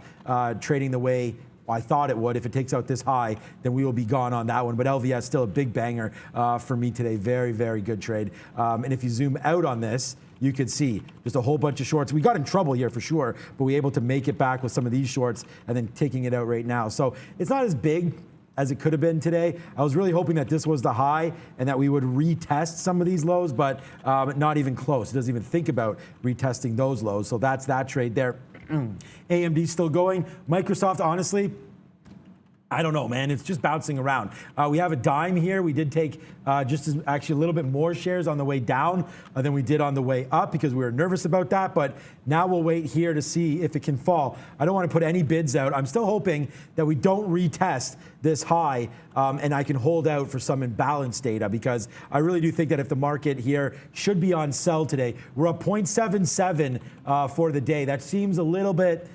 trading the way I thought it would. If it takes out this high, then we will be gone on that one. But LVS still a big banger for me today. Very, very good trade. And if you zoom out on this, you could see just a whole bunch of shorts. We got in trouble here for sure, but we were able to make it back with some of these shorts and then taking it out right now. So it's not as big as it could have been today. I was really hoping that this was the high and that we would retest some of these lows, but not even close. It doesn't even think about retesting those lows. So that's that trade there. AMD still going. Microsoft, honestly, I don't know, man. It's just bouncing around. We have a dime here. We did take actually a little bit more shares on the way down than we did on the way up because we were nervous about that. But now we'll wait here to see if it can fall. I don't want to put any bids out. I'm still hoping that we don't retest this high and I can hold out for some imbalance data because I really do think that if the market here should be on sell today, we're up 0.77 for the day. That seems a little bit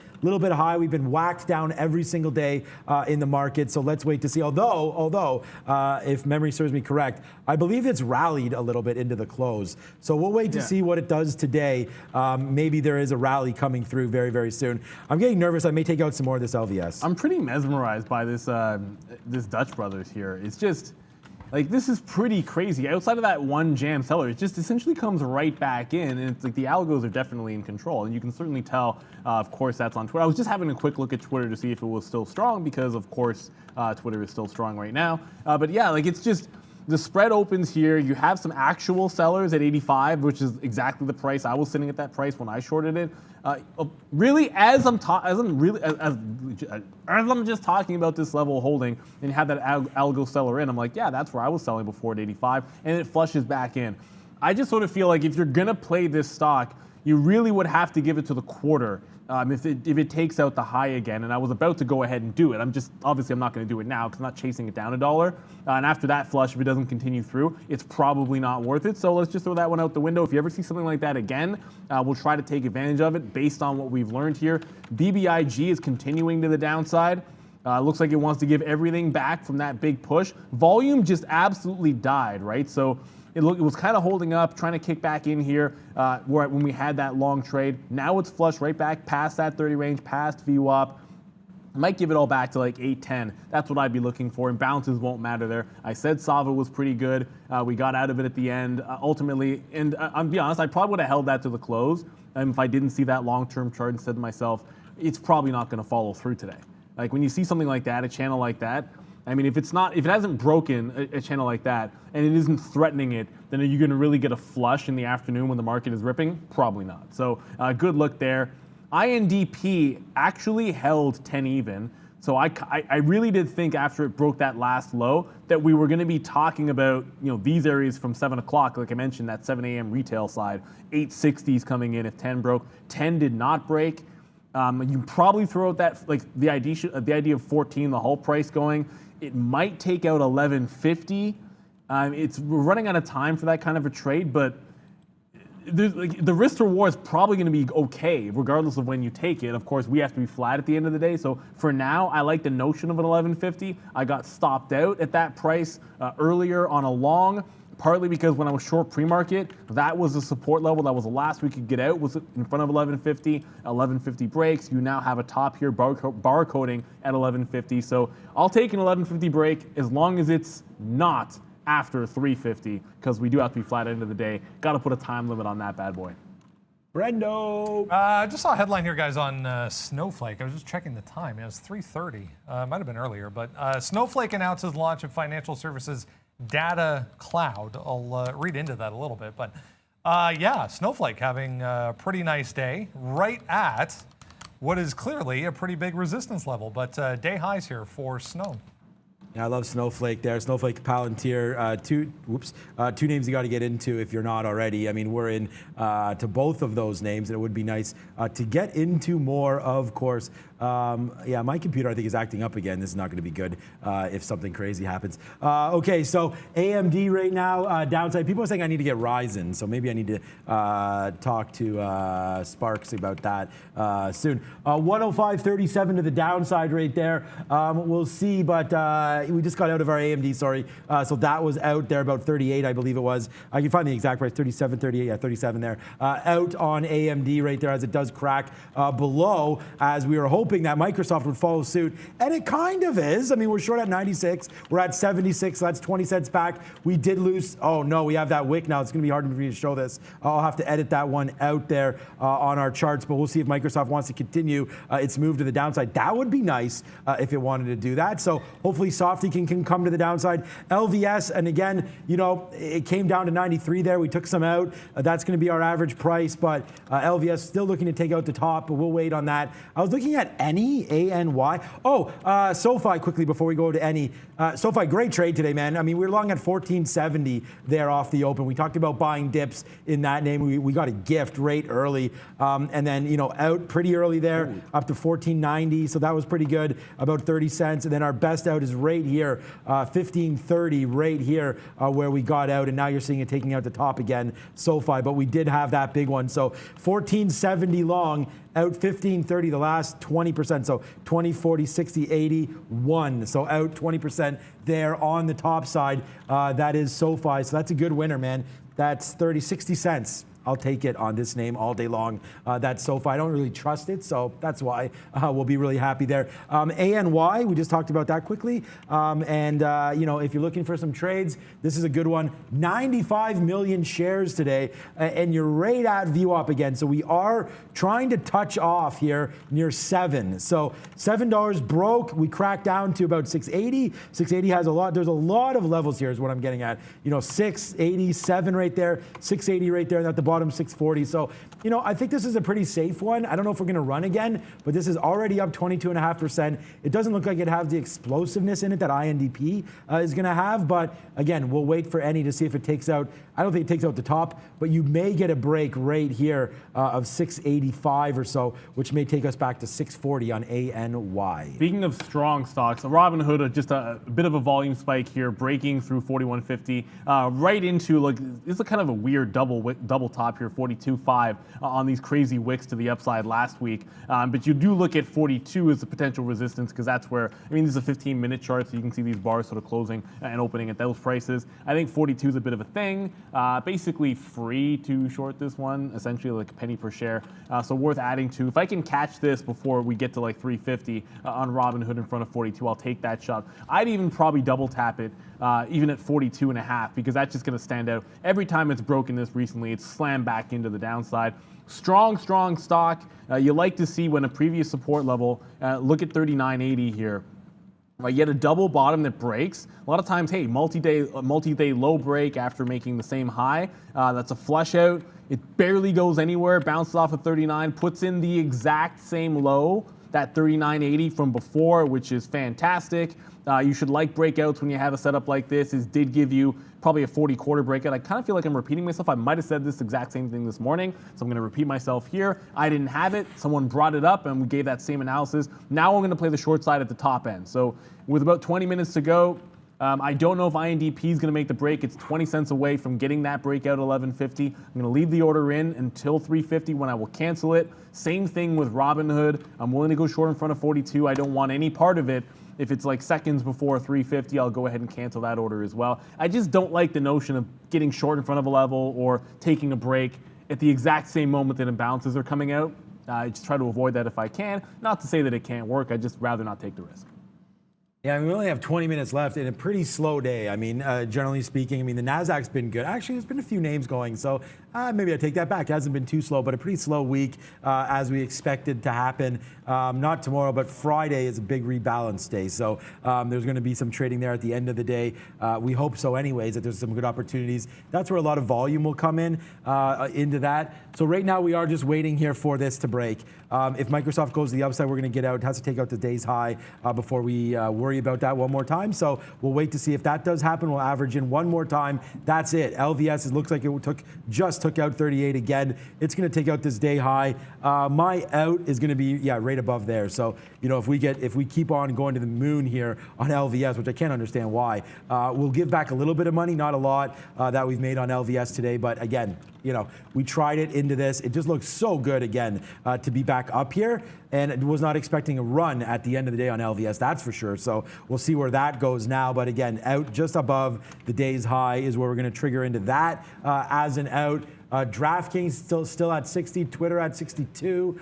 high. We've been whacked down every single day in the market, so let's wait to see. Although, if memory serves me correct, I believe it's rallied a little bit into the close. So we'll wait to see what it does today. Maybe there is a rally coming through very, very soon. I'm getting nervous. I may take out some more of this LVS. I'm pretty mesmerized by this this Dutch brothers here. It's just, like, this is pretty crazy. Outside of that one jam seller, it just essentially comes right back in, and it's like the algos are definitely in control, and you can certainly tell, of course, that's on Twitter. I was just having a quick look at Twitter to see if it was still strong because, of course, Twitter is still strong right now. But yeah, like, it's just, the spread opens here. You have some actual sellers at 85, which is exactly the price. I was sitting at that price when I shorted it. Really, as I'm just talking about this level holding and have that algo seller in, I'm like, yeah, that's where I was selling before at 85, and it flushes back in. I just sort of feel like if you're gonna play this stock, you really would have to give it to the quarter if it takes out the high again. And I was about to go ahead and do it. Obviously I'm not going to do it now because I'm not chasing it down $1. And after that flush, if it doesn't continue through, it's probably not worth it. So let's just throw that one out the window. If you ever see something like that again, we'll try to take advantage of it based on what we've learned here. BBIG is continuing to the downside. Looks like it wants to give everything back from that big push. Volume just absolutely died, right? So it was kind of holding up, trying to kick back in here when we had that long trade. Now it's flushed right back past that 30 range, past VWAP. Might give it all back to like 810. That's what I'd be looking for, and bounces won't matter there. I said SAVA was pretty good. We got out of it at the end, ultimately. And I'll be honest, I probably would have held that to the close if I didn't see that long-term chart and said to myself, it's probably not going to follow through today. Like when you see something like that, a channel like that, I mean, if it hasn't broken a channel like that and it isn't threatening it, then are you going to really get a flush in the afternoon when the market is ripping? Probably not. So good look there. INDP actually held 10 even. So I really did think after it broke that last low that we were going to be talking about these areas from 7 o'clock, like I mentioned, that 7 a.m. retail side, 860s coming in if 10 broke. 10 did not break. You probably throw out that the idea of 14, the whole price going. It might take out 1150. We're running out of time for that kind of a trade, but the risk to reward is probably going to be okay, regardless of when you take it. Of course, we have to be flat at the end of the day. So for now, I like the notion of an 1150. I got stopped out at that price earlier on a long, partly because when I was short pre-market, that was the support level. That was the last we could get out, was in front of 1150. 1150 breaks. You now have a top here barcoding at 1150. So I'll take an 1150 break as long as it's not after 350, because we do have to be flat at the end of the day. Got to put a time limit on that bad boy. Brendo. I just saw a headline here, guys, on Snowflake. I was just checking the time. It was 3:30. Might have been earlier, but Snowflake announces the launch of financial services data cloud. I'll read into that a little bit, but yeah, Snowflake having a pretty nice day, right at what is clearly a pretty big resistance level, but day highs here for Snow. Yeah, I love Snowflake there. Snowflake, Palantir, two names you got to get into if you're not already. I mean, we're in to both of those names, and it would be nice to get into more, of course. Yeah, my computer, I think, is acting up again. This is not going to be good if something crazy happens. Okay, so AMD right now, downside. People are saying I need to get Ryzen, so maybe I need to talk to Sparks about that soon. 105.37 to the downside right there. We'll see, but we just got out of our AMD, sorry. So that was out there, about 38, I believe it was. I can find the exact price, 37, 38, yeah, 37 there. Out on AMD right there as it does crack below, as we were hoping that Microsoft would follow suit. And it kind of is. I mean, we're short at 96. We're at 76, so that's 20 cents back. We did lose. Oh, no, we have that wick now. It's going to be hard for me to show this. I'll have to edit that one out there on our charts, but we'll see if Microsoft wants to continue its move to the downside. That would be nice if it wanted to do that. So hopefully Softy can come to the downside. LVS, and again, you know, it came down to 93 there. We took some out. That's going to be our average price, but LVS still looking to take out the top, but we'll wait on that. I was looking at any, A-N-Y. Oh, SoFi quickly before we go to any. SoFi, great trade today, man. I mean, we were long at 1470 there off the open. We talked about buying dips in that name. We got a gift right early, and then, you know, out pretty early there, up to 1490. So that was pretty good, about 30 cents. And then our best out is right here, 1530 right here, where we got out. And now you're seeing it taking out the top again, SoFi. But we did have that big one. So 1470 long, out 1530, the last 20%. So 20, 40, 60, 80, 1. So out 20% there on the top side. That is SoFi. So that's a good winner, man. That's 30, 60 cents. I'll take it on this name all day long. That's SoFi. I don't really trust it, so that's why we'll be really happy there. ANY, we just talked about that quickly. You know, if you're looking for some trades, this is a good one. 95 million shares today, and you're right at VWAP again. So we are trying to touch off here near 7. So $7 broke. We cracked down to about 680. 680 has a lot. There's a lot of levels here is what I'm getting at. You know, 687 right there, 680 right there, and at the bottom 640. So, you know, I think this is a pretty safe one. I don't know if we're going to run again, but this is already up 22.5%. It doesn't look like it has the explosiveness in it that INDP is going to have. But again, we'll wait for any to see if it takes out. I don't think it takes out the top, but you may get a break right here of 685 or so, which may take us back to 640 on ANY. Speaking of strong stocks, Robinhood, just a bit of a volume spike here, breaking through 4150, right into, like, this is kind of a weird double top here, 42.5 on these crazy wicks to the upside last week. But you do look at 42 as a potential resistance, because that's where, I mean, this is a 15-minute chart, so you can see these bars sort of closing and opening at those prices. I think 42 is a bit of a thing. Basically free to short this one, essentially like a penny per share. So worth adding to. If I can catch this before we get to like 350 on Robinhood in front of 42, I'll take that shot. I'd even probably double tap it, even at 42.5, because that's just going to stand out. Every time it's broken this recently, it's slammed back into the downside. Strong stock. You like to see when a previous support level, look at 39.80 here. You get a double bottom that breaks. A lot of times, hey, multi-day low break after making the same high. That's a flush out. It barely goes anywhere, bounces off of 39, puts in the exact same low that 39.80 from before, which is fantastic. You should like breakouts when you have a setup like this. It did give you probably a 40 quarter breakout. I kind of feel like I'm repeating myself. I might have said this exact same thing this morning, so I'm going to repeat myself here. I didn't have it. Someone brought it up, and we gave that same analysis. Now I'm going to play the short side at the top end. So with about 20 minutes to go, I don't know if INDP is going to make the break. It's 20 cents away from getting that breakout at 11.50. I'm going to leave the order in until 3.50 when I will cancel it. Same thing with Robinhood. I'm willing to go short in front of 42. I don't want any part of it. If it's like seconds before 3.50, I'll go ahead and cancel that order as well. I just don't like the notion of getting short in front of a level or taking a break at the exact same moment that imbalances are coming out. I just try to avoid that if I can. Not to say that it can't work. I'd just rather not take the risk. Yeah, I mean, we only have 20 minutes left in a pretty slow day. I mean, generally speaking, I mean, the NASDAQ's been good. Actually, there's been a few names going, so maybe I take that back. It hasn't been too slow, but a pretty slow week as we expected to happen. Not tomorrow, but Friday is a big rebalance day, so there's going to be some trading there at the end of the day. We hope so anyways, that there's some good opportunities. That's where a lot of volume will come in into that. So right now, we are just waiting here for this to break. If Microsoft goes to the upside, we're going to get out. It has to take out the day's high before we worry about that one more time. So we'll wait to see if that does happen. We'll average in one more time. That's it. LVS, it looks like it just took out 38 again. It's going to take out this day high. My out is going to be right above there. So if we keep on going to the moon here on LVS, which I can't understand why, we'll give back a little bit of money, not a lot that we've made on LVS today. But again, we tried it into this. It just looks so good again to be back up here, and was not expecting a run at the end of the day on LVS, that's for sure. So we'll see where that goes now. But again, out just above the day's high is where we're going to trigger into that as an out. DraftKings still at 60, Twitter at 62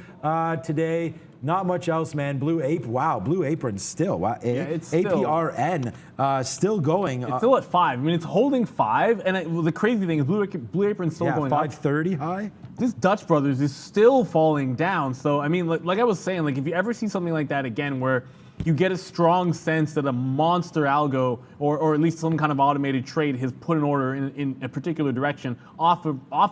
today. Not much else, man. Blue Apron still. Wow. It's APRN still going. It's still at 5. I mean, it's holding 5, and the crazy thing is Blue Apron's still going 530 high. This Dutch Brothers is still falling down. So, I mean, like I was saying, like if you ever see something like that again where you get a strong sense that a monster algo or at least some kind of automated trade has put an order in a particular direction off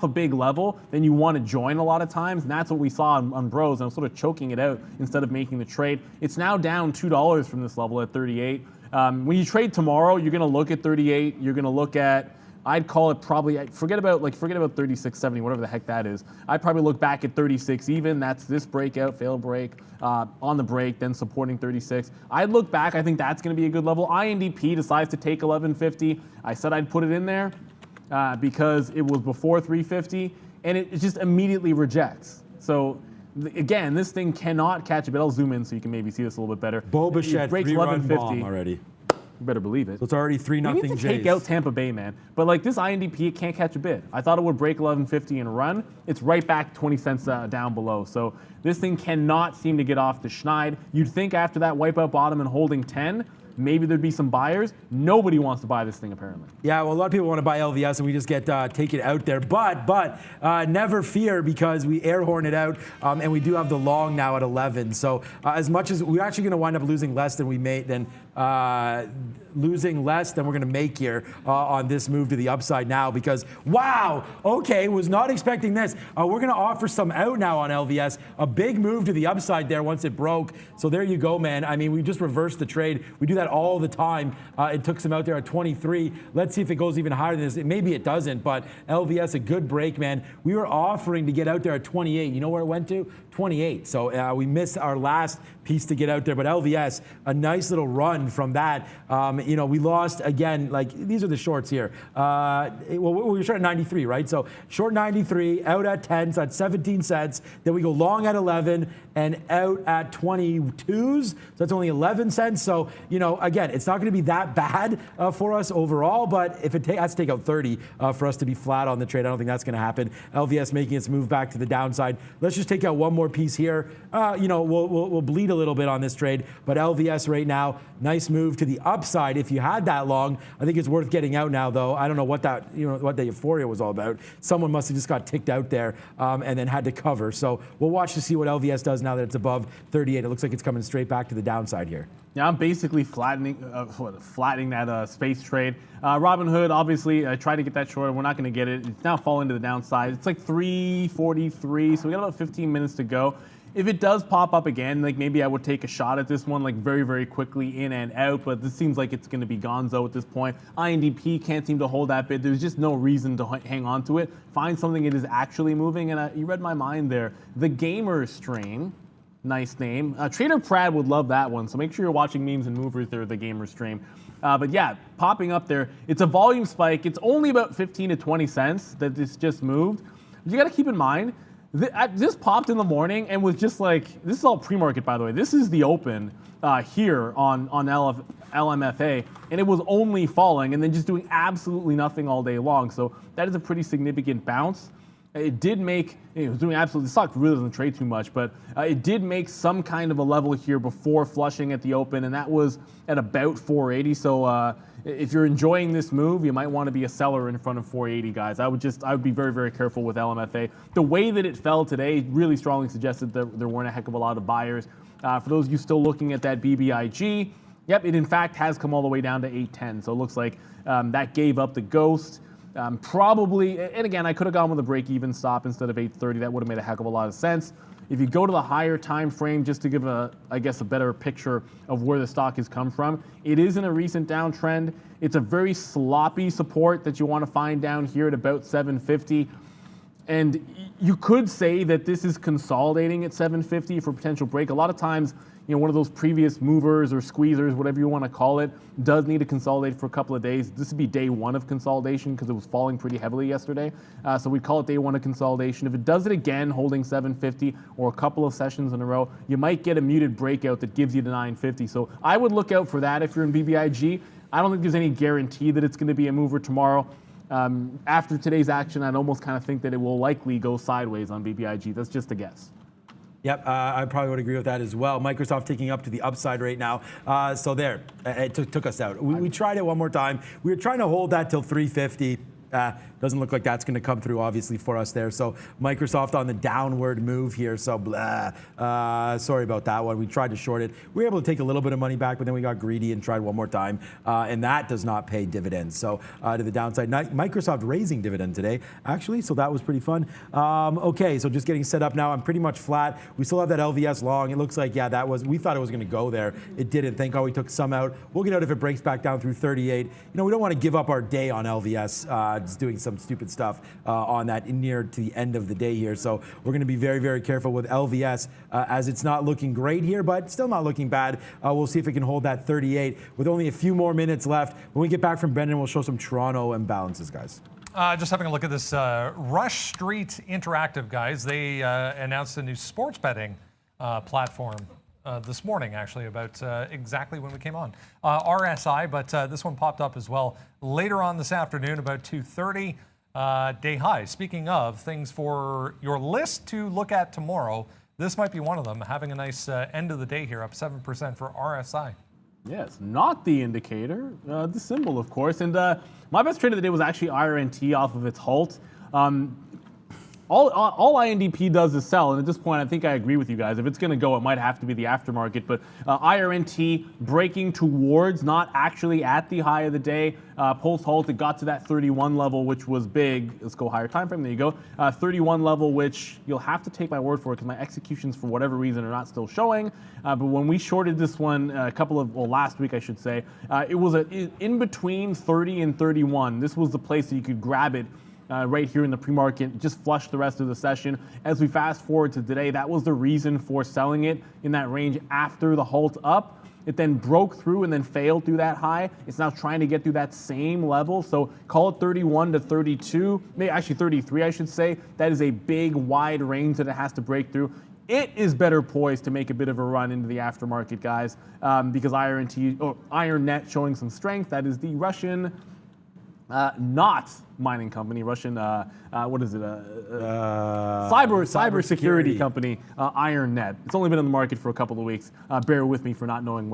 a big level, then you want to join a lot of times. And that's what we saw on Bros. And I was sort of choking it out instead of making the trade. It's now down $2 from this level at 38. When you trade tomorrow, you're going to look at 38. You're going to look at, I'd call it probably, forget about 36.70, whatever the heck that is. I'd probably look back at 36 even. That's this breakout, fail break, on the break, then supporting 36. I'd look back. I think that's going to be a good level. INDP decides to take 11.50. I said I'd put it in there because it was before 3.50, and it just immediately rejects. So again, this thing cannot catch a bit. I'll zoom in so you can maybe see this a little bit better. Boba breaks 11.50 already. You better believe it. So it's already 3-0 We need to take out Tampa Bay, man. But like this INDP, it can't catch a bid. I thought it would break 11.50 and run. It's right back 20 cents down below. So this thing cannot seem to get off the schneid. You'd think after that wipeout bottom and holding 10, maybe there'd be some buyers. Nobody wants to buy this thing, apparently. Yeah, well, a lot of people want to buy LVS, and we just get take it out there. But never fear, because we air horn it out, and we do have the long now at 11. So as much as we're actually going to wind up losing less than we made, losing less than we're going to make here on this move to the upside now, because wow, okay, was not expecting this. We're going to offer some out now on LVS. A big move to the upside there once it broke. So there you go, man. I mean, we just reversed the trade. We do that all the time. It took some out there at 23. Let's see if it goes even higher than this. Maybe it doesn't, but LVS, a good break, man. We were offering to get out there at 28. You know where it went to? 28. So we missed our last piece to get out there, but LVS, a nice little run from that. We lost again, like these are the shorts here. We were short at 93, right? So short 93, out at 10, so at 17 cents. Then we go long at 11 and out at 22s. So that's only 11 cents. So, again, it's not going to be that bad for us overall, but if it has to take out 30 for us to be flat on the trade, I don't think that's going to happen. LVS making its move back to the downside. Let's just take out one more piece here. We'll bleed a little bit on this trade, but LVS right now, nice move to the upside. If you had that long, I think it's worth getting out now, though. I don't know what that, what the euphoria was all about. Someone must have just got ticked out there and then had to cover. So we'll watch to see what LVS does now that it's above 38. It looks like it's coming straight back to the downside here. Yeah, I'm basically flattening that space trade. Robinhood, obviously, I tried to get that short. We're not going to get it. It's now falling to the downside. It's like 3:43, so we got about 15 minutes to go. If it does pop up again, like maybe I would take a shot at this one, like very, very quickly in and out, but this seems like it's going to be gonzo at this point. INDP can't seem to hold that bid. There's just no reason to hang on to it. Find something that is actually moving, and you read my mind there. The Gamer Stream, nice name. Trader Prad would love that one, so make sure you're watching memes and movers there, the Gamer Stream. But yeah, popping up there, it's a volume spike. It's only about 15 to 20 cents that this just moved. You got to keep in mind, this popped in the morning and was just like, this is all pre-market, by the way. This is the open here on LMFA, and it was only falling and then just doing absolutely nothing all day long. So that is a pretty significant bounce. It did make, it was doing absolutely, the stock really doesn't trade too much, but it did make some kind of a level here before flushing at the open, and that was at about 480. So if you're enjoying this move, you might want to be a seller in front of 480, guys. I would be very, very careful with LMFA. The way that it fell today really strongly suggested that there weren't a heck of a lot of buyers. For those of you still looking at that BBIG, yep, it in fact has come all the way down to 810. So it looks like that gave up the ghost. Probably, and again, I could have gone with a break-even stop instead of 830. That would have made a heck of a lot of sense. If you go to the higher time frame, just to give I guess a better picture of where the stock has come from, it is in a recent downtrend. It's a very sloppy support that you want to find down here at about 750. And you could say that this is consolidating at 750 for potential break. A lot of times, you know, one of those previous movers or squeezers, whatever you want to call it, does need to consolidate for a couple of days. This would be day one of consolidation because it was falling pretty heavily yesterday. So we'd call it day one of consolidation. If it does it again, holding 750 or a couple of sessions in a row, you might get a muted breakout that gives you the 950. So I would look out for that if you're in BBIG. I don't think there's any guarantee that it's going to be a mover tomorrow. After today's action, I'd almost kind of think that it will likely go sideways on BBIG. That's just a guess. Yep, I probably would agree with that as well. Microsoft taking up to the upside right now. So there, it took us out. We tried it one more time. We were trying to hold that till 350. Doesn't look like that's going to come through, obviously, for us there. So Microsoft on the downward move here. So sorry about that one. We tried to short it. We were able to take a little bit of money back, but then we got greedy and tried one more time. And that does not pay dividends. So to the downside. Microsoft raising dividend today, actually. So that was pretty fun. Okay, so just getting set up now. I'm pretty much flat. We still have that LVS long. It looks like, yeah, we thought it was going to go there. It didn't. Thank God we took some out. We'll get out if it breaks back down through 38. You know, we don't want to give up our day on LVS. Just doing some stupid stuff on that near to the end of the day here. So we're going to be very, very careful with LVS as it's not looking great here, but still not looking bad. We'll see if it can hold that 38 with only a few more minutes left. When we get back from Brendan, we'll show some Toronto imbalances, guys. Just having a look at this Rush Street Interactive, guys. They announced a new sports betting platform this morning, actually, about exactly when we came on. RSI, but this one popped up as well later on this afternoon, about 2:30, day high. Speaking of things for your list to look at tomorrow, this might be one of them. Having a nice end of the day here, up 7% for RSI. Yes, not the indicator, the symbol, of course. And my best trade of the day was actually IronNet off of its halt. All INDP does is sell, and at this point, I think I agree with you guys. If it's going to go, it might have to be the aftermarket. But IronNet breaking towards, not actually at the high of the day. Post-halt, it got to that 31 level, which was big. Let's go higher time frame. There you go. 31 level, which you'll have to take my word for it because my executions, for whatever reason, are not still showing. But when we shorted this one last week, I should say, it was in between 30 and 31. This was the place that you could grab it. Right here in the pre-market, just flush the rest of the session. As we fast forward to today, that was the reason for selling it in that range after the halt up. It then broke through and then failed through that high. It's now trying to get through that same level. So call it 31 to 32, maybe actually 33, I should say. That is a big, wide range that it has to break through. It is better poised to make a bit of a run into the aftermarket, guys, because IronNet showing some strength. That is the Russian. Not mining company, Russian, what is it? Cyber security company, IronNet. It's only been on the market for a couple of weeks. Bear with me for not knowing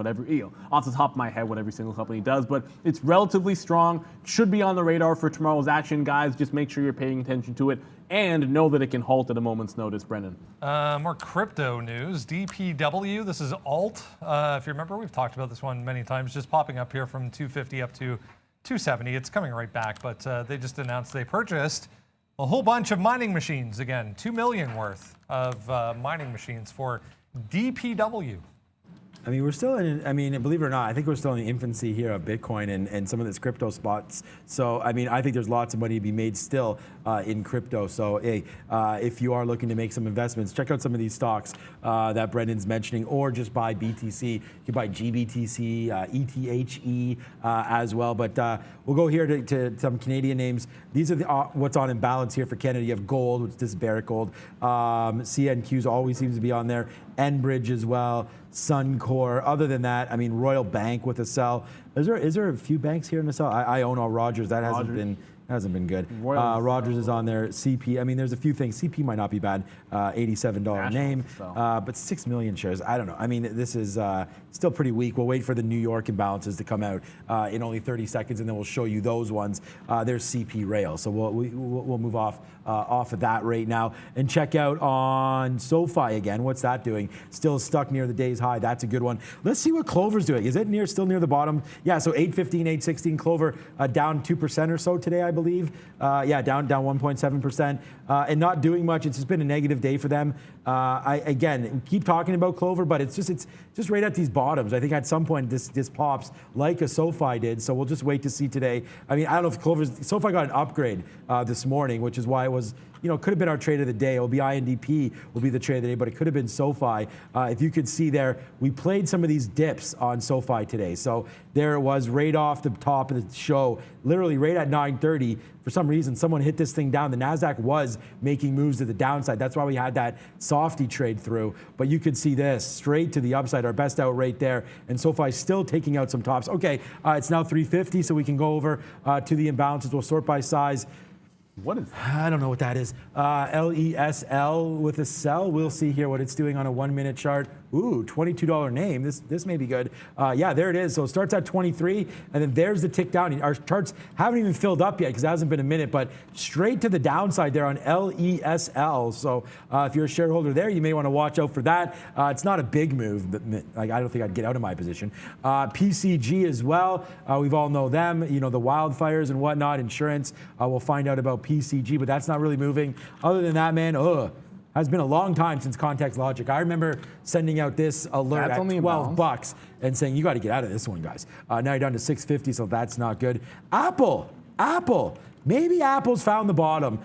off the top of my head what every single company does, but it's relatively strong. Should be on the radar for tomorrow's action, guys. Just make sure you're paying attention to it and know that it can halt at a moment's notice, Brendan. More crypto news. DTTW, this is alt. If you remember, we've talked about this one many times, just popping up here from 250 up to 270. It's coming right back, but they just announced they purchased A whole bunch of mining machines again, 2 million worth of mining machines for DTTW. I mean, we're still in, I mean, believe it or not, I think we're still in the infancy here of Bitcoin and some of this crypto spots. So, I mean, I think there's lots of money to be made still in crypto. So, hey, if you are looking to make some investments, check out some of these stocks that Brendan's mentioning, or just buy BTC. You can buy GBTC, ETHE as well. But we'll go here to some Canadian names. These are what's on in balance here for Canada. You have gold, which is Barrick Gold. CNQs always seems to be on there. Enbridge as well. Suncor. Other than that, I mean, Royal Bank with a sell. Is there a few banks here in the sell? I own all Rogers. That hasn't been good. Rogers is on there. CP. I mean, there's a few things. CP might not be bad. $87 name, but 6 million shares. I don't know. I mean, this is still pretty weak. We'll wait for the New York imbalances to come out in only 30 seconds, and then we'll show you those ones. There's CP Rail, so we'll move off of that right now and check out on SoFi again. What's that doing? Still stuck near the day's high. That's a good one. Let's see what Clover's doing. Is it still near the bottom? Yeah. So 815, 816. Clover down 2% or so today, I believe. Yeah, down 1.7%, and not doing much. It's just been a negative day for them. I again keep talking about Clover, but it's just right at these bottoms. I think at some point this pops like a SoFi did. So we'll just wait to see today. I mean, I don't know if SoFi got an upgrade this morning, which is why it was, could have been our trade of the day. It'll be INDP will be the trade of the day, but it could have been SoFi. If you could see there, we played some of these dips on SoFi today. So there it was right off the top of the show, literally right at 9:30. For some reason, someone hit this thing down. The NASDAQ was making moves to the downside. That's why we had that softy trade through. But you could see this straight to the upside, our best out right there. And SoFi still taking out some tops. Okay, it's now 350, so we can go over to the imbalances. We'll sort by size. What is that? I don't know what that is. LESL with a sell. We'll see here what it's doing on a 1-minute chart. Ooh, $22 name. This may be good. Yeah, there it is. So it starts at 23, and then there's the tick down. Our charts haven't even filled up yet because it hasn't been a minute, but straight to the downside there on LESL. So if you're a shareholder there, you may want to watch out for that. It's not a big move, but I don't think I'd get out of my position. PCG as well. We've all know them. The wildfires and whatnot. Insurance. We'll find out about PCG, but that's not really moving. Other than that, man, has been a long time since Context Logic. I remember sending out this alert at $12 and saying, you got to get out of this one, guys. Now you're down to 650, so that's not good. Apple. Maybe Apple's found the bottom.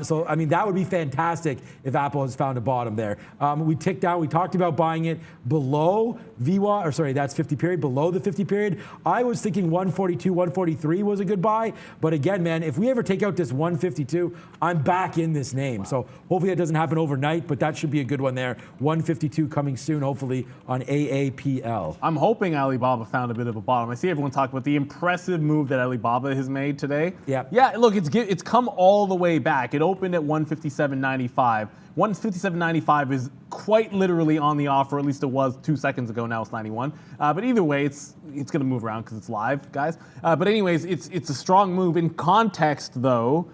So, I mean, that would be fantastic if Apple has found a bottom there. We ticked down. We talked about buying it below VWAP, or sorry, that's 50 period, below the 50 period. I was thinking 142, 143 was a good buy. But again, man, if we ever take out this 152, I'm back in this name. Wow. So hopefully that doesn't happen overnight, but that should be a good one there. 152 coming soon, hopefully, on AAPL. I'm hoping Alibaba found a bit of a bottom. I see everyone talk about the impressive move that Alibaba has made today. Yeah, look, it's come all the way back. It opened at 157.95. 157.95 is quite literally on the offer. At least it was 2 seconds ago. Now it's 91. But either way, it's going to move around because it's live, guys. But anyways, it's a strong move. In context, though,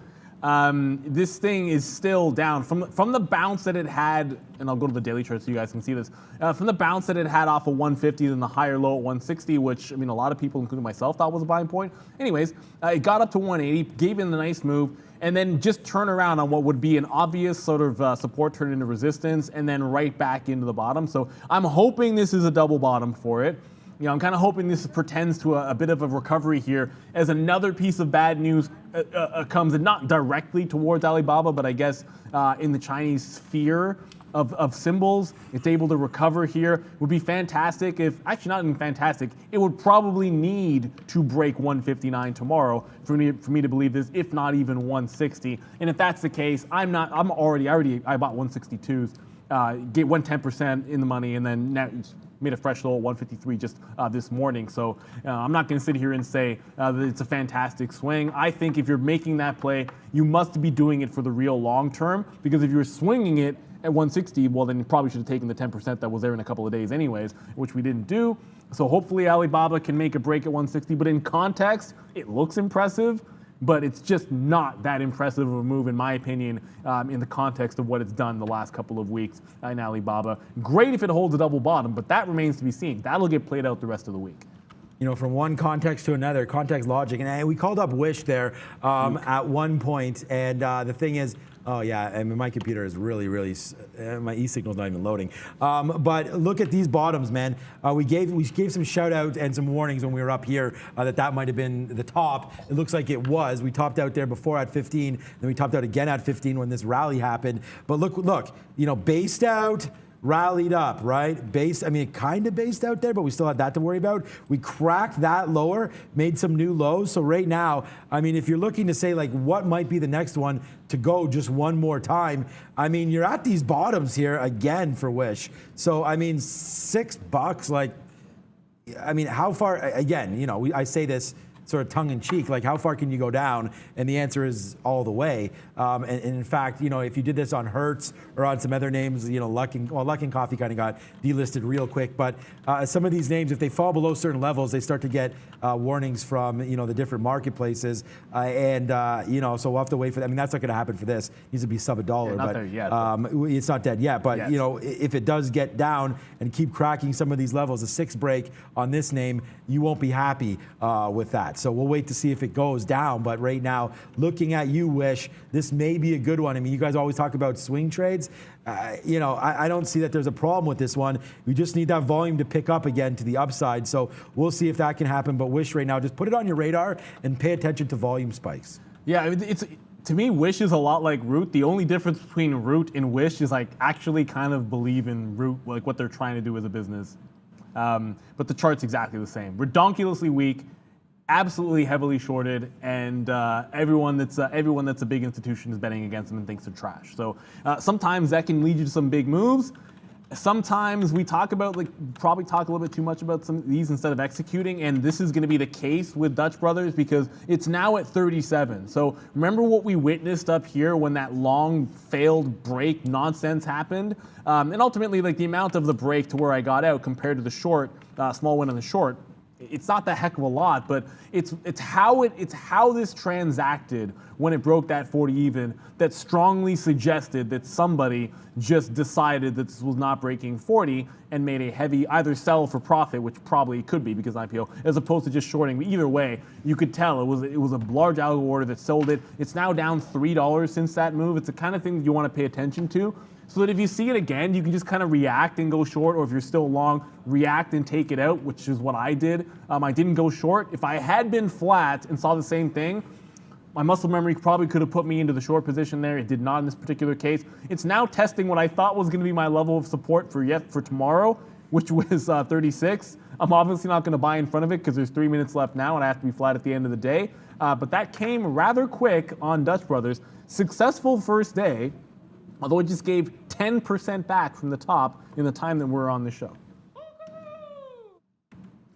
this thing is still down from the bounce that it had, and I'll go to the daily chart so you guys can see this. From the bounce that it had off of 150 and the higher low at 160, which, I mean, a lot of people, including myself, thought was a buying point. Anyways, it got up to 180, gave it a nice move, and then just turn around on what would be an obvious sort of support turn into resistance, and then right back into the bottom. So I'm hoping this is a double bottom for it. I'm kind of hoping this pretends to a bit of a recovery here as another piece of bad news comes, and not directly towards Alibaba, but I guess in the Chinese sphere of symbols, it's able to recover here. Would be fantastic if, actually not even fantastic, it would probably need to break 159 tomorrow for me to believe this, if not even 160. And if that's the case, I bought 162s, went 10% in the money, and then now made a fresh low at 153 just this morning. So I'm not going to sit here and say that it's a fantastic swing. I think if you're making that play, you must be doing it for the real long term, because if you're swinging it at 160, well, then you probably should have taken the 10% that was there in a couple of days anyways, which we didn't do. So hopefully Alibaba can make a break at 160, but in context, it looks impressive, but it's just not that impressive of a move, in my opinion, in the context of what it's done the last couple of weeks in Alibaba. Great if it holds a double bottom, but that remains to be seen. That'll get played out the rest of the week. you know, from one context to another, context logic. And we called up Wish there at one point, and the thing is, oh yeah, I mean, my computer is really, my e-signal's not even loading. But look at these bottoms, man. We gave some shout out and some warnings when we were up here that might have been the top. It looks like it was. We topped out there before at 15, then we topped out again at 15 when this rally happened. But look, you know, based out, rallied up, right? I mean, it kind of based out there, but we still had that to worry about. We cracked that lower, made some new lows. So right now, I mean, if you're looking to say like what might be the next one to go just one more time, I mean, you're at these bottoms here again for Wish. So, I mean, $6, like, I mean, how far, again, you know, I say this sort of tongue in cheek, like how far can you go down? And the answer is all the way. And in fact, you know, if you did this on Hertz or on some other names, you know, Luck and Coffee kind of got delisted real quick. But some of these names, if they fall below certain levels, they start to get warnings from, you know, the different marketplaces. You know, so we'll have to wait for that. I mean, that's not going to happen for this. It needs to be sub $1. Yeah, not but there yet, it's not dead yet. But, Yes. you know, if it does get down and keep cracking some of these levels, a 6 break on this name, you won't be happy with that. So we'll wait to see if it goes down. But right now, looking at you, Wish, this may be a good one. I mean, you guys always talk about swing trades. You know, I don't see that there's a problem with this one. We just need that volume to pick up again to the upside. So we'll see if that can happen. But Wish right now, just put it on your radar and pay attention to volume spikes. Yeah, I mean, to me, Wish is a lot like Root. The only difference between Root and Wish is like actually kind of believe in Root, like what they're trying to do as a business. But the chart's exactly the same. Redonkulously weak, absolutely heavily shorted, and everyone that's a big institution is betting against them and thinks they're trash. So sometimes that can lead you to some big moves. Sometimes we probably talk a little bit too much about some of these instead of executing, and this is going to be the case with Dutch Brothers because it's now at 37. So remember what we witnessed up here when that long failed break nonsense happened, and ultimately like the amount of the break to where I got out compared to the short, small win on the short. It's not that heck of a lot, but it's how this transacted when it broke that 40 even that strongly suggested that somebody just decided that this was not breaking 40 and made a heavy either sell for profit, which probably could be because IPO, as opposed to just shorting. But either way, you could tell it was a large algo order that sold it. It's now down $3 since that move. It's the kind of thing that you want to pay attention to, so that if you see it again, you can just kind of react and go short, or if you're still long, react and take it out, which is what I did. I didn't go short. If I had been flat and saw the same thing, my muscle memory probably could have put me into the short position there. It did not in this particular case. It's now testing what I thought was going to be my level of support for tomorrow, which was 36. I'm obviously not going to buy in front of it because there's 3 minutes left now and I have to be flat at the end of the day. But that came rather quick on Dutch Brothers. Successful first day, although it just gave 10% back from the top in the time that we're on the show.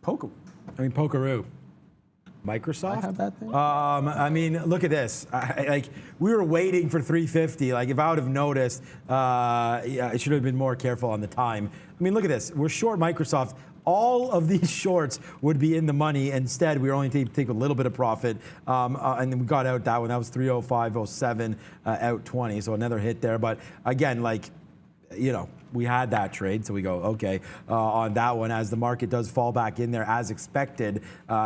Pokeroo. Microsoft? I have that thing. I mean, look at this. We were waiting for 350. Like, if I would have noticed, I should have been more careful on the time. I mean, look at this. We're short Microsoft. All of these shorts would be in the money. Instead, we were only take a little bit of profit, and then we got out that one. That was 305.07 out 20, so another hit there. But again, like, you know, we had that trade, so we go, okay, on that one, as the market does fall back in there as expected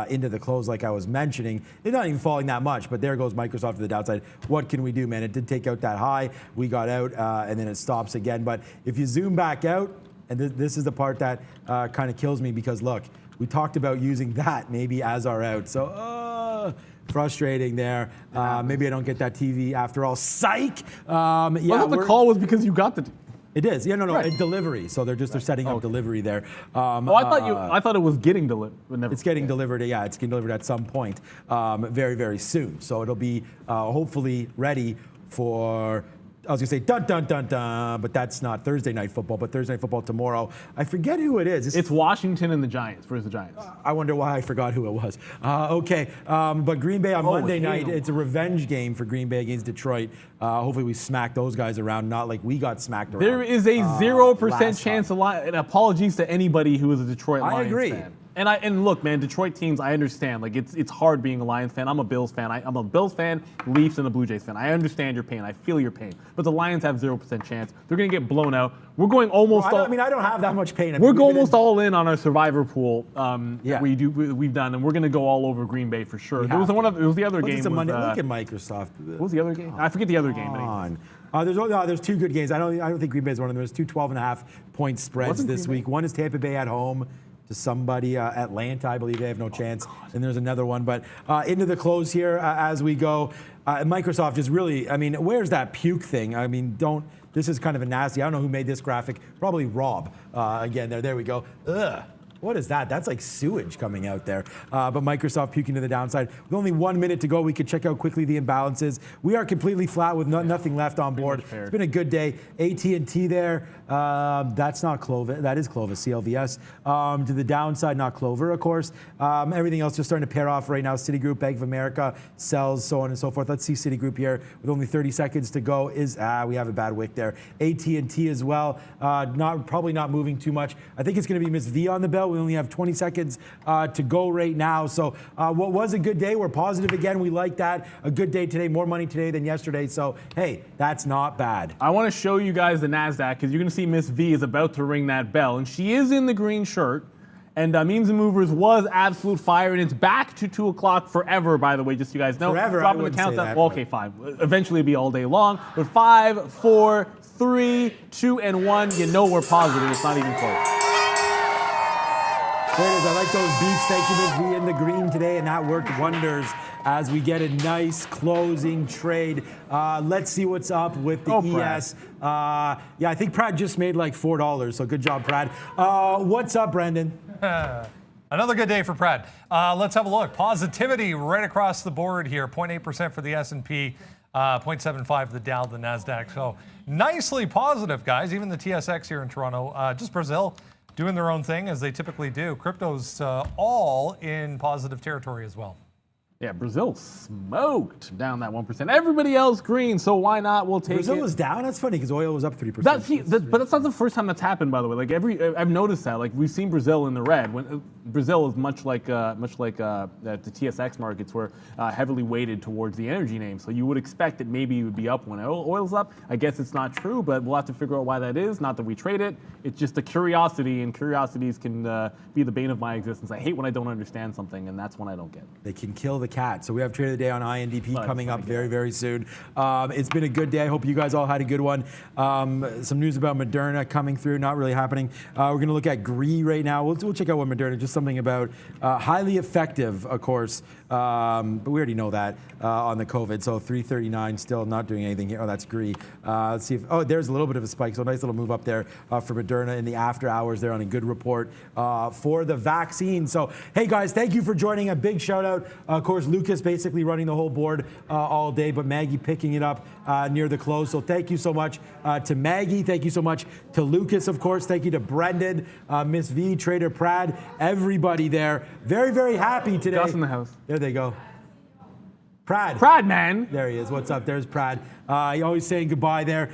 into the close, like I was mentioning. It's not even falling that much, but there goes Microsoft to the downside. What can we do, man? It did take out that high. We got out, and then it stops again. But if you zoom back out, and this is the part that kind of kills me, because look, we talked about using that maybe as our out. So frustrating there. Maybe I don't get that TV after all. Psych. Yeah, the call was because you got the. It is. Yeah, no, right. Delivery. So they're setting up delivery there. I thought it was getting delivered. It's getting delivered. Yeah, it's getting delivered at some point, very, very soon. So it'll be hopefully ready for. I was gonna say dun dun dun dun, but that's not Thursday night football. But Thursday night football tomorrow. I forget who it is. It's Washington and the Giants versus the Giants. I wonder why I forgot who it was. Okay, but Green Bay on Monday night. It's a revenge game for Green Bay against Detroit. Hopefully we smack those guys around, not like we got smacked around. There is a 0% chance. And apologies to anybody who is a Detroit Lions fan. And look, man, Detroit teams, I understand. Like it's hard being a Lions fan. I'm a Bills fan. I'm a Bills fan, Leafs, and a Blue Jays fan. I understand your pain. I feel your pain. But the Lions have 0% chance. They're gonna get blown out. We're going almost. I don't have that much pain. We're almost all in on our survivor pool. We've done, and we're gonna go all over Green Bay for sure. It was the other game. Look at Microsoft. What was the other game? I forget the other game. There's two good games. I don't think Green Bay is one of them. There's two 12.5-point spreads this week. One is Tampa Bay at home to somebody. Atlanta, I believe they have no chance. And there's another one. But into the close here as we go. Microsoft is really, where's that puke thing? This is kind of a nasty. I don't know who made this graphic. Probably Rob. Again, there we go. Ugh. What is that? That's like sewage coming out there. But Microsoft puking to the downside. With only 1 minute to go, we could check out quickly the imbalances. We are completely flat with nothing left on board. It's been a good day. AT&T there. That's not Clovis. That is Clovis, CLVS. To the downside, not Clover, of course. Everything else just starting to pair off right now. Citigroup, Bank of America, sells, so on and so forth. Let's see Citigroup here with only 30 seconds to go. We have a bad wick there. AT&T as well. Probably not moving too much. I think it's going to be Miss V on the bell. We only have 20 seconds to go right now. So what was a good day? We're positive again. We like that. A good day today. More money today than yesterday. So, hey, that's not bad. I want to show you guys the NASDAQ because you're going to see Miss V is about to ring that bell. And she is in the green shirt. And Memes and Movers was absolute fire. And it's back to 2 o'clock forever, by the way, just so you guys know. Forever, dropping I wouldn't the countdown. say that, well, okay, fine. Eventually it'll be all day long. But 5, 4, 3, 2, and 1. You know we're positive. It's not even close. There it is. I like those beats. Thank you, Ms. V in the green today, and that worked wonders as we get a nice closing trade. Let's see what's up with the ES. I think Prad just made like $4, so good job, Prad. What's up, Brendan? Another good day for Prad. Let's have a look. Positivity right across the board here. 0.8% for the S&P, 0.75 the Dow, the NASDAQ. So nicely positive, guys. Even the TSX here in Toronto. Just Brazil doing their own thing as they typically do. Crypto's all in positive territory as well. Yeah, Brazil smoked down that 1%. Everybody else green, so why not? We'll take Brazil it. was down? That's funny because oil was up 3%. But that's not the first time that's happened, by the way. Like I've noticed that. Like we've seen Brazil in the red. When Brazil is much like the TSX markets were heavily weighted towards the energy names. So you would expect that maybe it would be up when oil's up. I guess it's not true, but we'll have to figure out why that is. Not that we trade it. It's just a curiosity, and curiosities can be the bane of my existence. I hate when I don't understand something, and that's when I don't get. They can kill the cat. So we have Trade of the Day on INDP coming up very, very soon. It's been a good day. I hope you guys all had a good one. Some news about Moderna coming through, not really happening. We're going to look at Gree right now. We'll check out what Moderna, just something about highly effective, of course. But we already know that on the COVID. So 339 still not doing anything here. Oh, that's Gree. Let's see if, there's a little bit of a spike. So a nice little move up there for Moderna in the after hours there on a good report for the vaccine. So, hey guys, thank you for joining. A big shout out. Of course, Lucas basically running the whole board all day, but Maggie picking it up near the close. So thank you so much to Maggie. Thank you so much to Lucas, of course. Thank you to Brendan, Miss V, Trader Prad, everybody there. Very, very happy today. Gus in the house. There they go. Prad. Prad, man. There he is. What's up? There's Prad. He always saying goodbye there.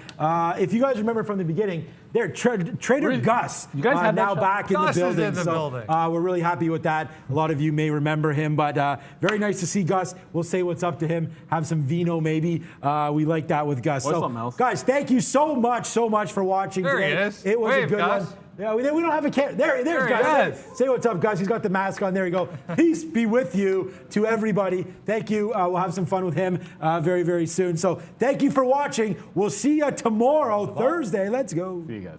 If you guys remember from the beginning, there, Trader Gus you guys have now back Gus in the building. Is in the building. We're really happy with that. A lot of you may remember him, but very nice to see Gus. We'll say what's up to him. Have some vino maybe. We like that with Gus. Or something else. Guys, thank you so much for watching there today. He is. It was Wave, a good Gus. one. Yeah, we don't have a camera. There's Gus. Say what's up, Gus. He's got the mask on. There you go. Peace be with you to everybody. Thank you. We'll have some fun with him very, very soon. So thank you for watching. We'll see you tomorrow, Thursday. Let's go. See you guys.